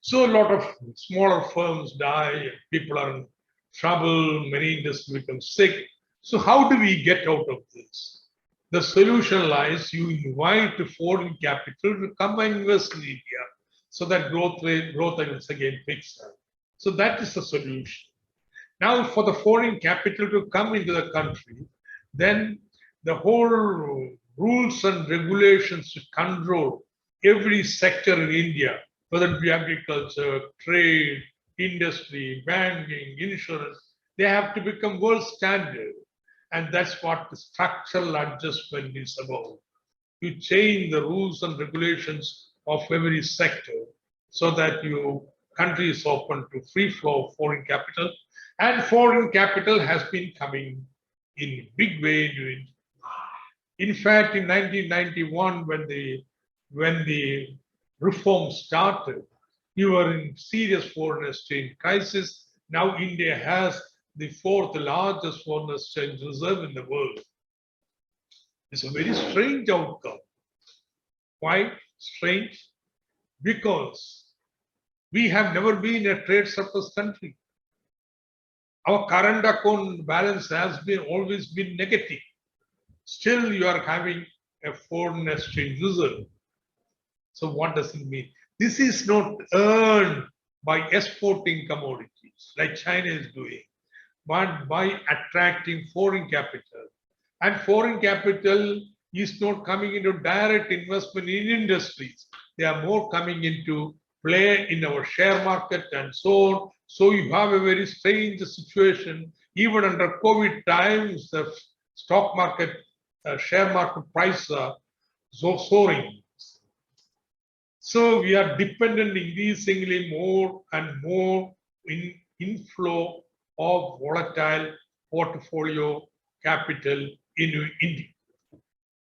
So a lot of smaller firms die, people are in trouble, many industries become sick. So how do we get out of this? The solution lies, you invite foreign capital to come and invest in India so that growth once again picks up. So that is the solution. Now for the foreign capital to come into the country, then the whole rules and regulations to control every sector in India, whether it be agriculture, trade, industry, banking, insurance, they have to become world standard. And that's what the structural adjustment is about. You change the rules and regulations of every sector so that you country is open to free flow of foreign capital, and foreign capital has been coming in big way into India. In fact, in 1991, when the reform started, you were in serious foreign exchange crisis. Now India has the fourth largest foreign exchange reserve in the world. It's a very strange outcome. Why strange? Because we have never been a trade surplus country. Our current account balance has always been negative. Still, you are having a foreign exchange reserve. So what does it mean? This is not earned by exporting commodities like China is doing, but by attracting foreign capital. And foreign capital is not coming into direct investment in industries. They are more coming into play in our share market and so on. So you have a very strange situation. Even under COVID times, the stock market, share market prices are soaring. So we are dependent increasingly more and more in inflow of volatile portfolio capital in India.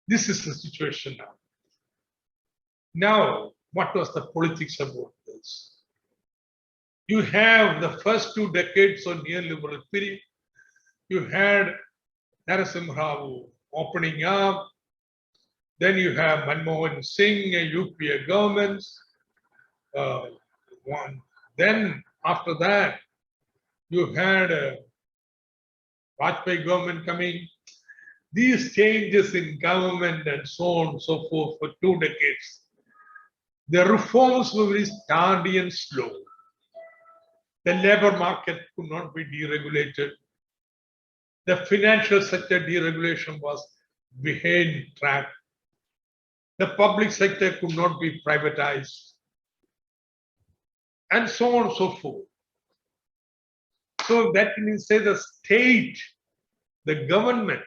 This is the situation now. Now, what was the politics about this? You have the first 2 decades of neoliberal period. You had Narasimha Rao opening up. Then you have Manmohan Singh, UPA governments. Then after that, you had Vajpayee government coming. These changes in government and so on and so forth for 2 decades. The reforms were very tardy and slow. The labor market could not be deregulated. The financial sector deregulation was behind track. The public sector could not be privatized. And so on and so forth. So that means say the state, the government,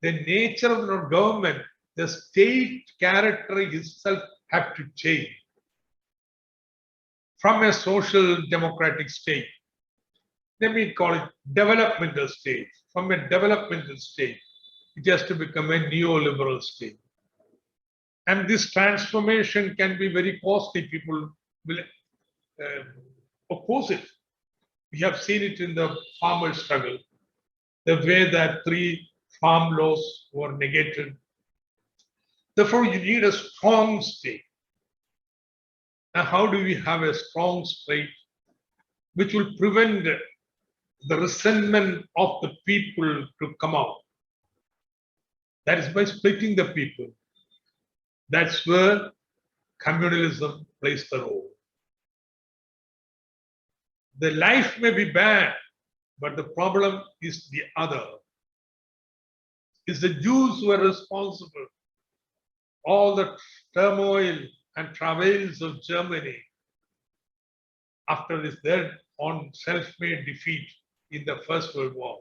the nature of the government, the state character itself have to change from a social democratic state. Let me call it developmental state. From a developmental state, it has to become a neoliberal state. And this transformation can be very costly. People will oppose it. We have seen it in the farmer struggle, the way that 3 farm laws were negated. Therefore, you need a strong state. Now, how do we have a strong state which will prevent the resentment of the people to come out? That is by splitting the people. That's where communalism plays the role. The life may be bad, but the problem is the other. It's the Jews who are responsible. All the turmoil and travails of Germany after their own self-made defeat in the First World War.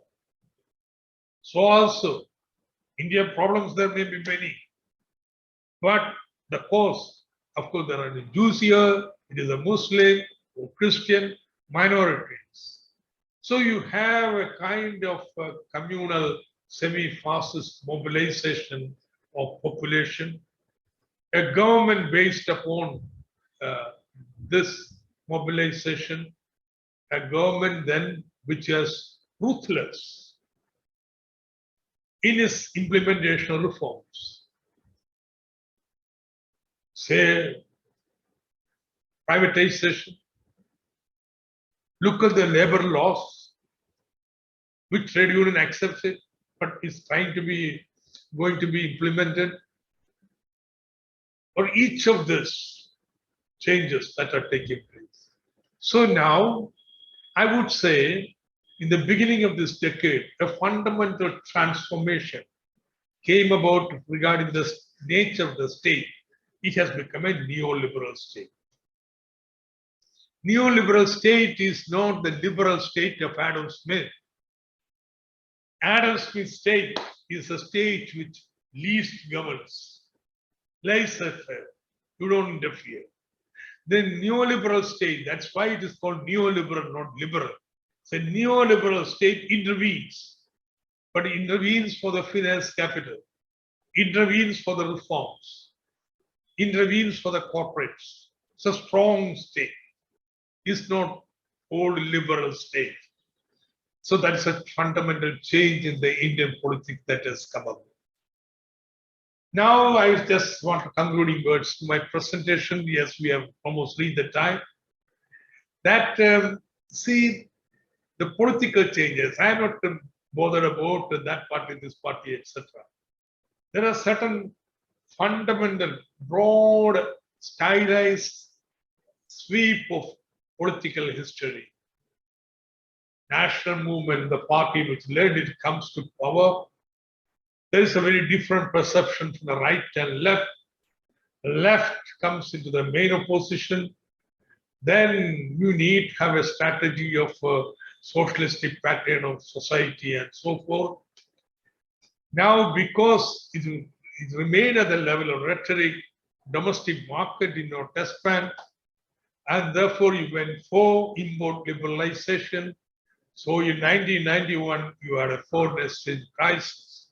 So also, India problems there may be many. But the cause, of course, there are the Jews here, it is a Muslim or Christian minorities. So you have a kind of communal semi-fascist mobilization of population, a government based upon this mobilization, a government then which is ruthless in its implementation of reforms. Say, privatization. Look at the labor laws, which trade union accepts it, but is going to be implemented. For each of these changes that are taking place. So now, I would say, in the beginning of this decade, a fundamental transformation came about regarding the nature of the state. It has become a neoliberal state. Neoliberal state is not the liberal state of Adam Smith. Adam Smith's state is a state which least governs. Laissez-faire. You don't interfere. the neoliberal state, that's why it is called neoliberal, not liberal. So neoliberal state intervenes, but intervenes for the finance capital, intervenes for the reforms, intervenes for the corporates. It's a strong state. It's not old liberal state. So that's a fundamental change in the Indian politics that has come up. Now I just want to concluding words to my presentation. Yes, we have almost reached the time. That see the political changes. I am not bothered about that party, this party, etc. There are certain fundamental, broad, stylized sweep of political history. National movement, the party which led it comes to power. There is a very different perception from the right and left. The left comes into the main opposition. Then you need to have a strategy of a socialistic pattern of society and so forth. Now, because it remained at the level of rhetoric, domestic market did not expand, and therefore you went for import liberalization. So in 1991, you had a foreign exchange crisis.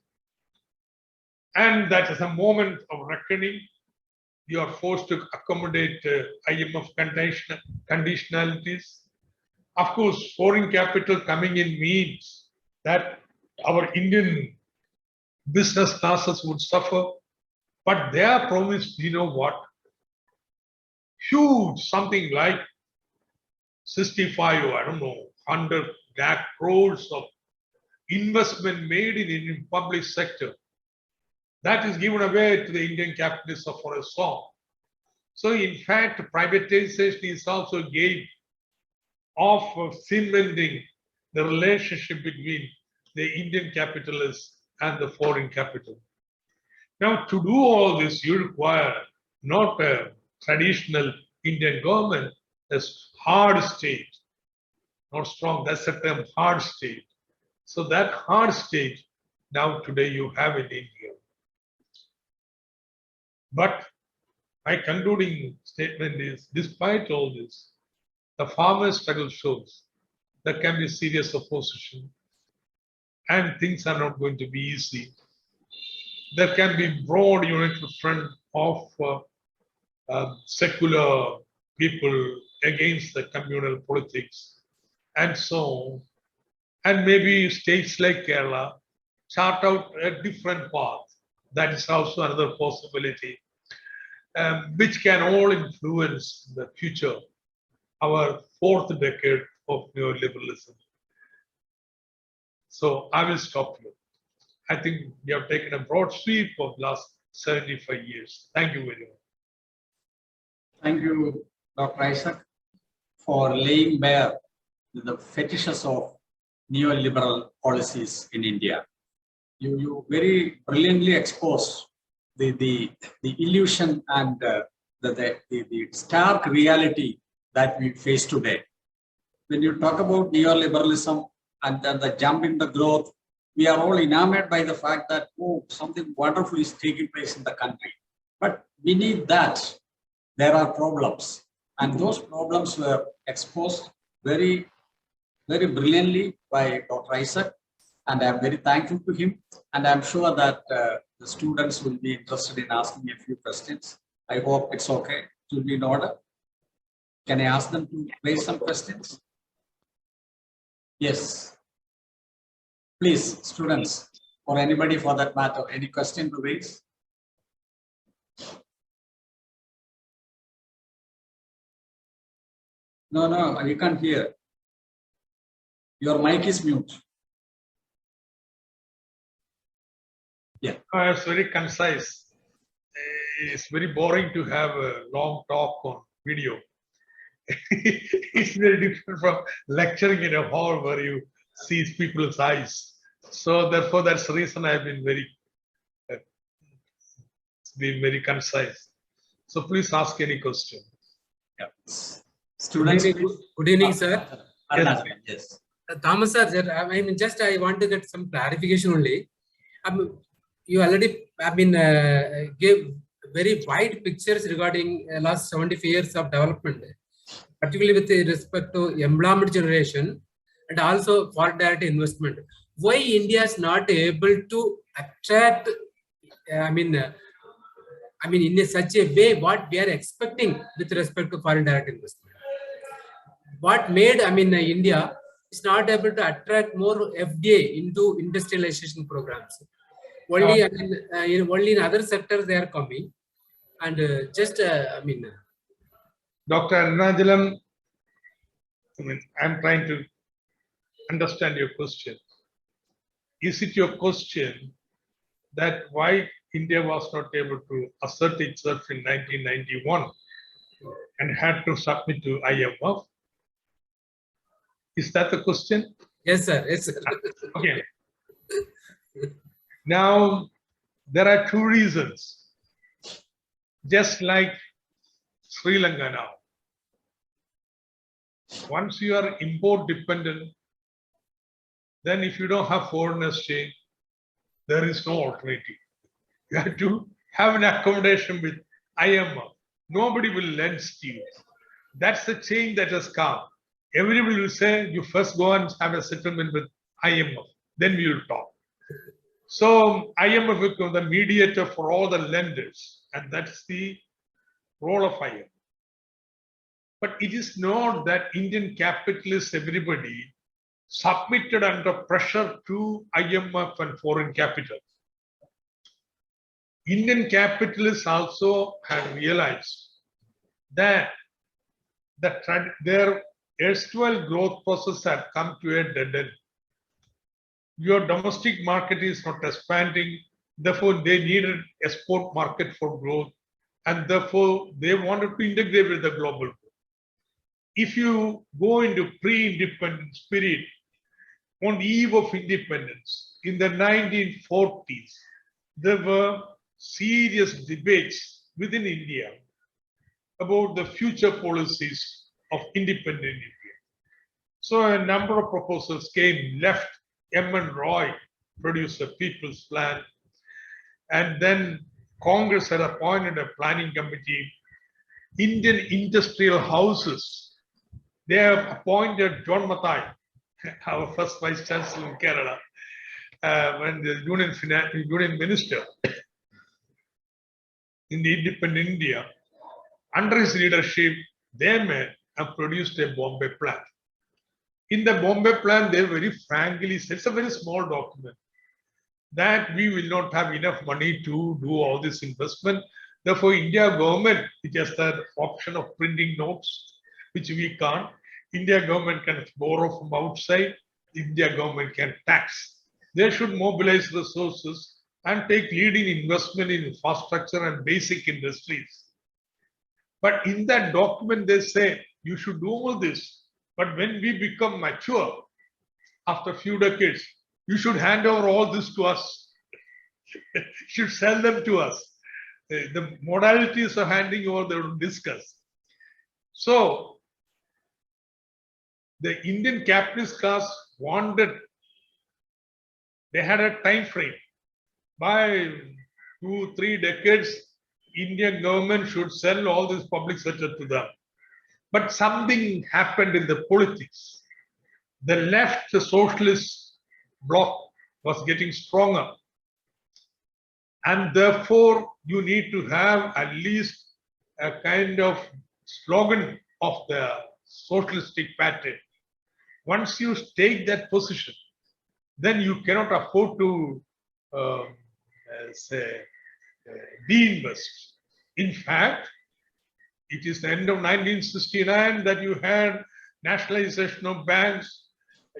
And that is a moment of reckoning. You are forced to accommodate IMF conditionalities. Of course, foreign capital coming in means that our Indian business classes would suffer. But they are promised, you know what? Huge, something like 65 or I don't know, 100 lakh crores of investment made in Indian public sector. That is given away to the Indian capitalists for a song. So in fact, privatization is also a game of cementing the relationship between the Indian capitalists and the foreign capital. Now, to do all this, you require not a traditional Indian government, a hard state, not strong, that's the term, hard state. So that hard state, now today you have in India. But my concluding statement is, despite all this, the farmers' struggle shows there can be serious opposition and things are not going to be easy. There can be broad united front of secular people against the communal politics and so on. And maybe states like Kerala chart out a different path. That is also another possibility, which can all influence the future, our fourth decade of neoliberalism. So I will stop here. I think we have taken a broad sweep of last 75 years. Thank you very much. Thank you, Dr. Isaac, for laying bare the fetishes of neoliberal policies in India. You very brilliantly exposed the illusion and the stark reality that we face today. When you talk about neoliberalism and then the jump in the growth, we are all enamored by the fact that, oh, something wonderful is taking place in the country. But beneath that, there are problems. And those problems were exposed very, very brilliantly by Dr. Isaac. And I'm very thankful to him. And I'm sure that the students will be interested in asking a few questions. I hope it's okay. It will be in order. Can I ask them to raise some questions? Yes. Please, students, or anybody for that matter, any question to raise? No, you can't hear. Your mic is mute. Yeah. It's very concise. It's very boring to have a long talk on video. It's very different from lecturing in a hall where you see people's eyes. So therefore, that's the reason I've been very concise. So please ask any question. Yeah. Students, good evening, sir. Yes. Thomas, sir, I want to get some clarification only. You already have been gave very wide pictures regarding last 75 years of development, particularly with respect to employment generation and also foreign direct investment. Why India is not able to attract, in such a way what we are expecting with respect to foreign direct investment? What made, India is not able to attract more FDI into industrialization programs? Only, only in other sectors they are coming, and Dr. Arunadalam, I'm trying to understand your question. Is it your question that why India was not able to assert itself in 1991 and had to submit to IMF? Is that the question? Yes, sir. Yes, sir. Okay. Now, there are two reasons. Just like Sri Lanka now. Once you are import dependent, then if you don't have foreign exchange, there is no alternative. You have to have an accommodation with IMF. Nobody will lend to you. That's the change that has come. Everybody will say, you first go and have a settlement with IMF, then we will talk. So IMF becomes the mediator for all the lenders, and that's the role of IMF. But it is not that Indian capitalists, everybody, submitted under pressure to IMF and foreign capital. Indian capitalists also had realized that their erstwhile growth process had come to a dead end. Your domestic market is not expanding, therefore they needed export market for growth, and therefore they wanted to integrate with the global growth. If you go into pre-independence period, on the eve of independence, in the 1940s, there were serious debates within India about the future policies of independent India. So a number of proposals came, left. M.N. Roy produced a People's Plan, and then Congress had appointed a planning committee. Indian industrial houses, they have appointed John Mathai, our first Vice Chancellor in Kerala, when the Union Minister in the independent India. Under his leadership, they met and produced a Bombay Plan. In the Bombay Plan, they very frankly said, it's a very small document, that we will not have enough money to do all this investment. Therefore, India government, it has the option of printing notes, which we can't. India government can borrow from outside. India government can tax. They should mobilize resources and take leading investment in infrastructure and basic industries. But in that document, they say, you should do all this. But when we become mature, after a few decades, you should hand over all this to us. You should sell them to us. The modalities of handing over, they will discuss. So, the Indian capitalist class wanted, they had a time frame. By 2-3 decades, Indian government should sell all this public sector to them. But something happened in the politics. The left, the socialist bloc was getting stronger. And therefore, you need to have at least a kind of slogan of the socialistic pattern. Once you take that position, then you cannot afford to de-invest. In fact, it is the end of 1969 that you had nationalization of banks,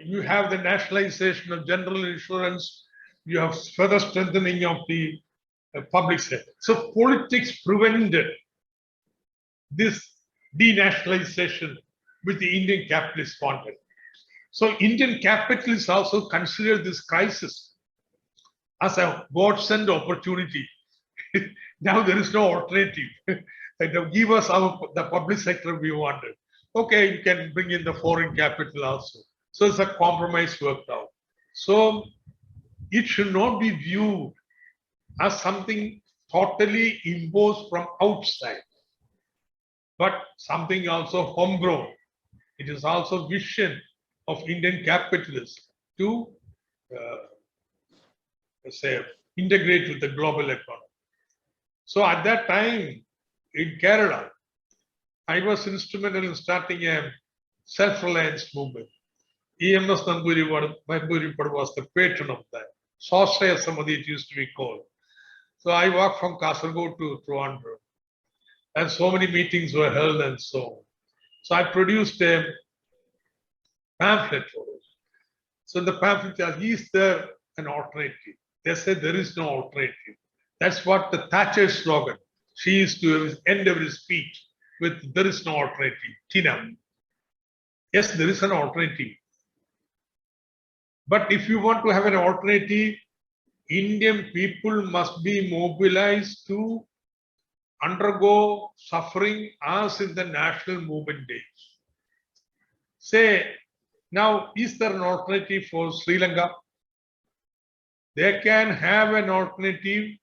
you have the nationalization of general insurance, you have further strengthening of the public sector. So politics prevented this denationalization which the Indian capitalists wanted. So Indian capitalists also consider this crisis as a godsend opportunity. Now there is no alternative. Give us the public sector we wanted. Okay, you can bring in the foreign capital also. So it's a compromise worked out. So it should not be viewed as something totally imposed from outside, but something also homegrown. It is also vision of Indian capitalists to say integrate with the global economy. So at that time in Kerala, I was instrumental in starting a self-reliance movement. EMS Namboodiripad was the patron of that. Swashraya Samadhi it used to be called. So I walked from Kasaragod to Trivandrum, and so many meetings were held and so on. So I produced a pamphlet for it. So the pamphlet says, is there an alternative? They said there is no alternative. That's what the Thatcher slogan. She used to end every speech with there is no alternative. Tina. Yes, there is an alternative. But if you want to have an alternative, Indian people must be mobilized to undergo suffering as in the national movement days. Say, now, is there an alternative for Sri Lanka? They can have an alternative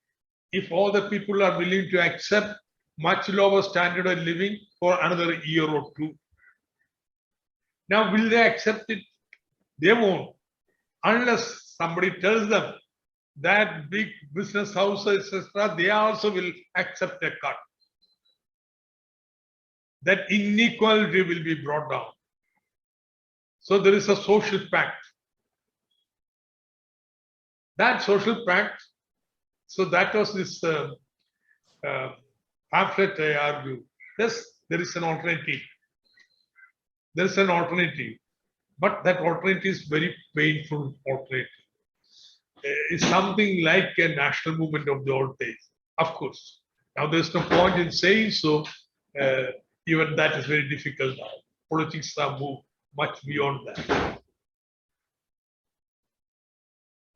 if all the people are willing to accept much lower standard of living for another year or two. Now, will they accept it? They won't, unless somebody tells them that big business houses, etc., they also will accept a cut. That inequality will be brought down. So there is a social pact. That social pact, so that was this pamphlet I argue. Yes, there is an alternative. There is an alternative. But that alternative is very painful alternative. It's something like a national movement of the old days, of course. Now there's no point in saying so. Even that is very difficult now. Politics have moved much beyond that.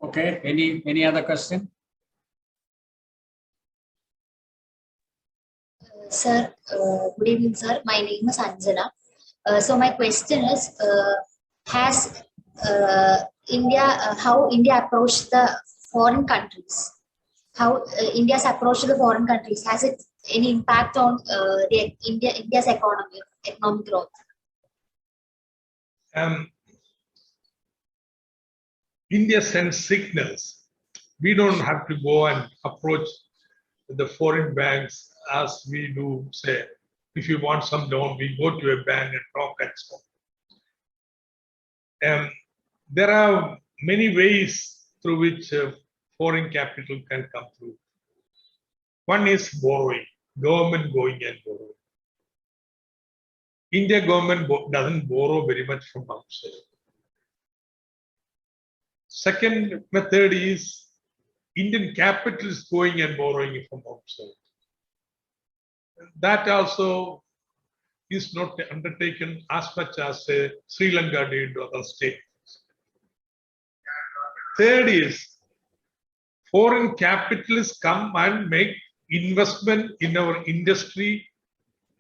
Okay, any other question? Sir, good evening, sir. My name is Anjana. So my question is, has how India approached the foreign countries? How India's approach to the foreign countries, has it any impact on India's economic growth? India sends signals. We don't have to go and approach the foreign banks as we do, say, if you want some loan, we go to a bank and talk and so on. There are many ways through which foreign capital can come through. One is borrowing, government going and borrowing. India government doesn't borrow very much from outside. Second method is Indian capital is going and borrowing from outside. That also is not undertaken as much as Sri Lanka did or other states. Third is foreign capitalists come and make investment in our industry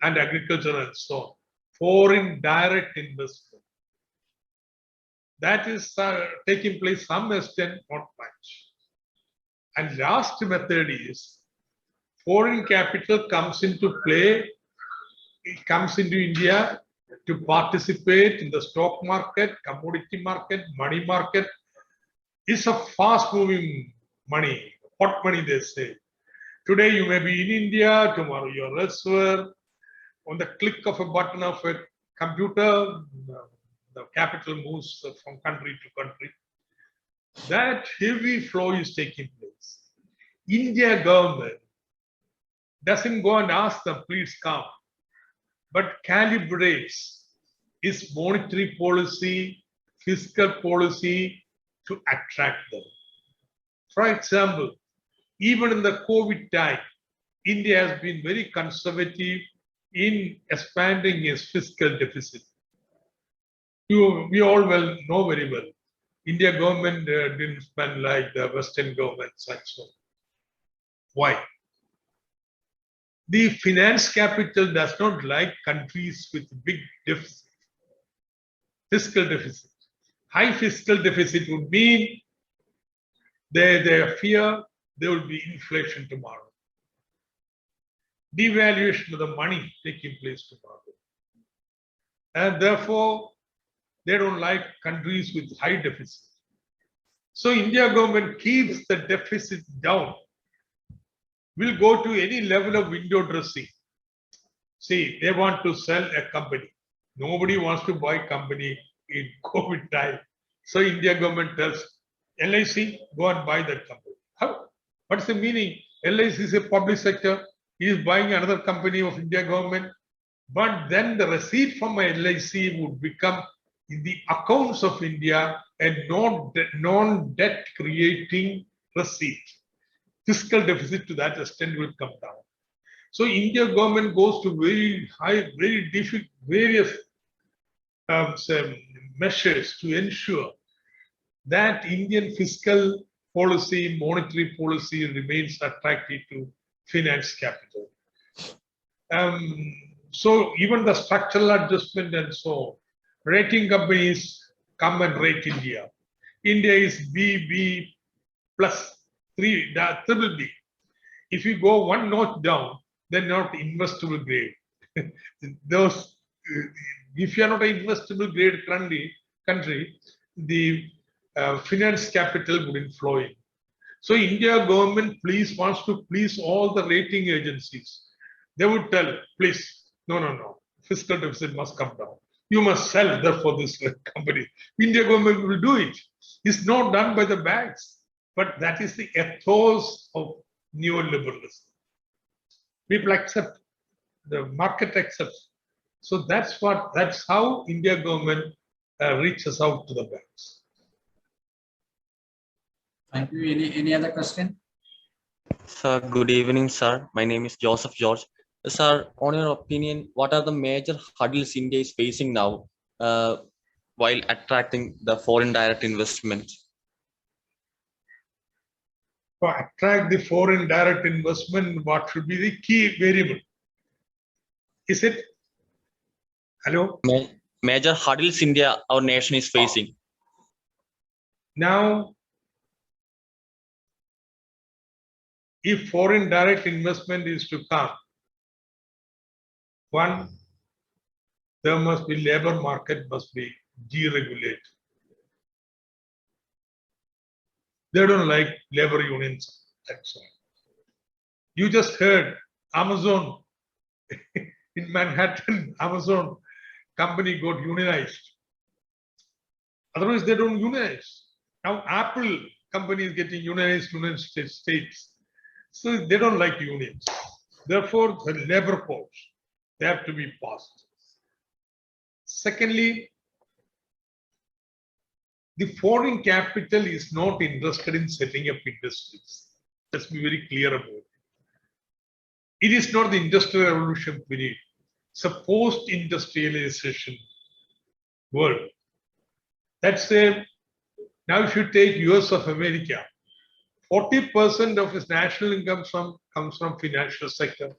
and agriculture and so on. Foreign direct investment. That is taking place some extent, not much. And last method is foreign capital comes into play, it comes into India to participate in the stock market, commodity market, money market. It's a fast moving money, hot money they say. Today you may be in India, tomorrow you're elsewhere. On the click of a button of a computer, the capital moves from country to country. That heavy flow is taking place. India government doesn't go and ask them, please come, but calibrates its monetary policy, fiscal policy to attract them. For example, even in the COVID time, India has been very conservative in expanding its fiscal deficit. We all know very well. India government didn't spend like the Western governments and so on. Why? The finance capital does not like countries with big deficit, fiscal deficit. High fiscal deficit would mean they fear there will be inflation tomorrow. devaluation of the money taking place tomorrow. And therefore, they don't like countries with high deficit. So India government keeps the deficit down. Will go to any level of window dressing. See, they want to sell a company. Nobody wants to buy company in COVID time. So India government tells LIC, go and buy that company. How? What's the meaning? LIC is a public sector. He is buying another company of India government. But then the receipt from a LIC would become in the accounts of India a non-debt creating receipt. Fiscal deficit to that extent will come down. So India government goes to very high, very difficult, various measures to ensure that Indian fiscal policy, monetary policy remains attractive to finance capital. So even the structural adjustment and so on, rating companies come and rate India. India is BB plus 3, triple B. If you go one notch down, then not investable grade. Those, if you are not an investable grade country, the finance capital wouldn't flow in. So India government wants to please all the rating agencies. They would tell, please, no, fiscal deficit must come down. You must sell therefore this company. India government will do it. It's not done by the banks, but that is the ethos of neoliberalism. People accept, the market accepts. So that's how India government reaches out to the banks. Thank you. Any other question? Sir, good evening, sir. My name is Joseph George. Sir, on your opinion, what are the major hurdles India is facing now while attracting the foreign direct investment? To attract the foreign direct investment, what should be the key variable? Is it? Hello? Major hurdles our nation is facing. Now, if foreign direct investment is to come, one, there must be labor market must be deregulated. They don't like labor unions and so on. You just heard Amazon in Manhattan, Amazon company got unionized. Otherwise, they don't unionize. Now, Apple company is getting unionized in the United States. So they don't like unions. Therefore, the labor codes, they have to be passed. Secondly, the foreign capital is not interested in setting up industries. Let's be very clear about it. It is not the industrial revolution period. It's a post-industrialization world. That's now if you take US of America, 40% of its national income comes from financial sector.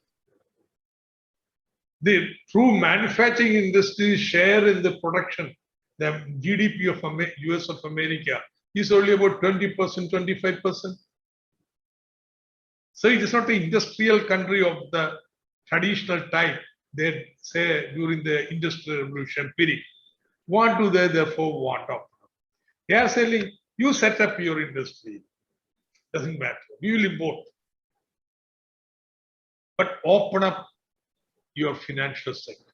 The true manufacturing industry share in the production, the GDP of US of America is only about 20%, 25%. So it is not the industrial country of the traditional type they say during the industrial revolution period. What do they therefore want of? They are saying, you set up your industry. Doesn't matter. We will import. But open up your financial sector.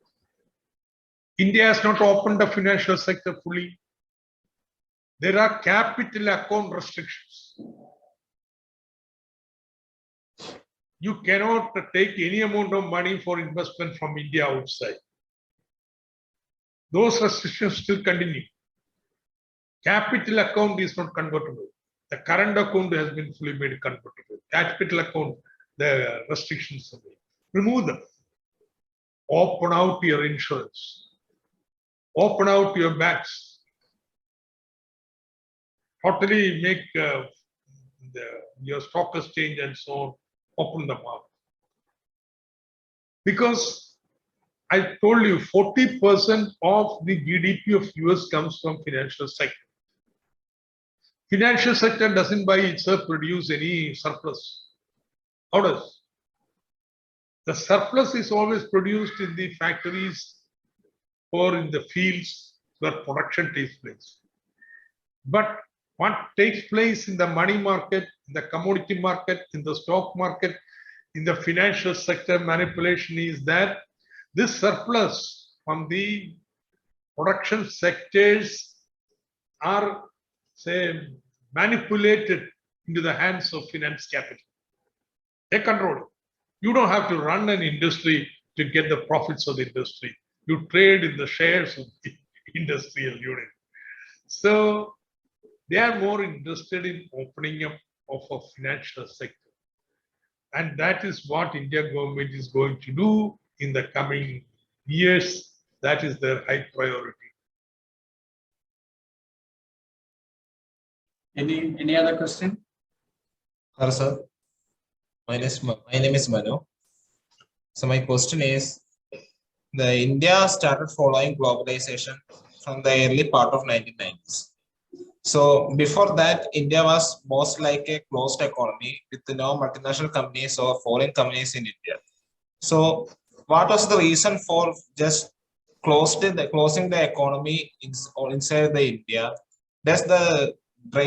India has not opened the financial sector fully. There are capital account restrictions. You cannot take any amount of money for investment from India outside. Those restrictions still continue. Capital account is not convertible. The current account has been fully made convertible. Capital account, the restrictions are made. Remove them. Open out your insurance. Open out your banks. Totally make your stock exchange and so on. Open them up. Because I told you 40% of the GDP of US comes from financial sector. Financial sector doesn't by itself produce any surplus. How does? The surplus is always produced in the factories or in the fields where production takes place. But what takes place in the money market, in the commodity market, in the stock market, in the financial sector manipulation is that this surplus from the production sectors are, say, manipulated into the hands of finance capital. They control it. You don't have to run an industry to get the profits of the industry. You trade in the shares of the industrial unit. So they are more interested in opening up of a financial sector. And that is what India government is going to do in the coming years. That is their high priority. Any other question? Hello, sir. My name is Manu. So my question is, the India started following globalization from the early part of 1990s. So before that, India was most like a closed economy with no multinational companies or foreign companies in India. So what was the reason for just closing the economy inside the India? Does the drain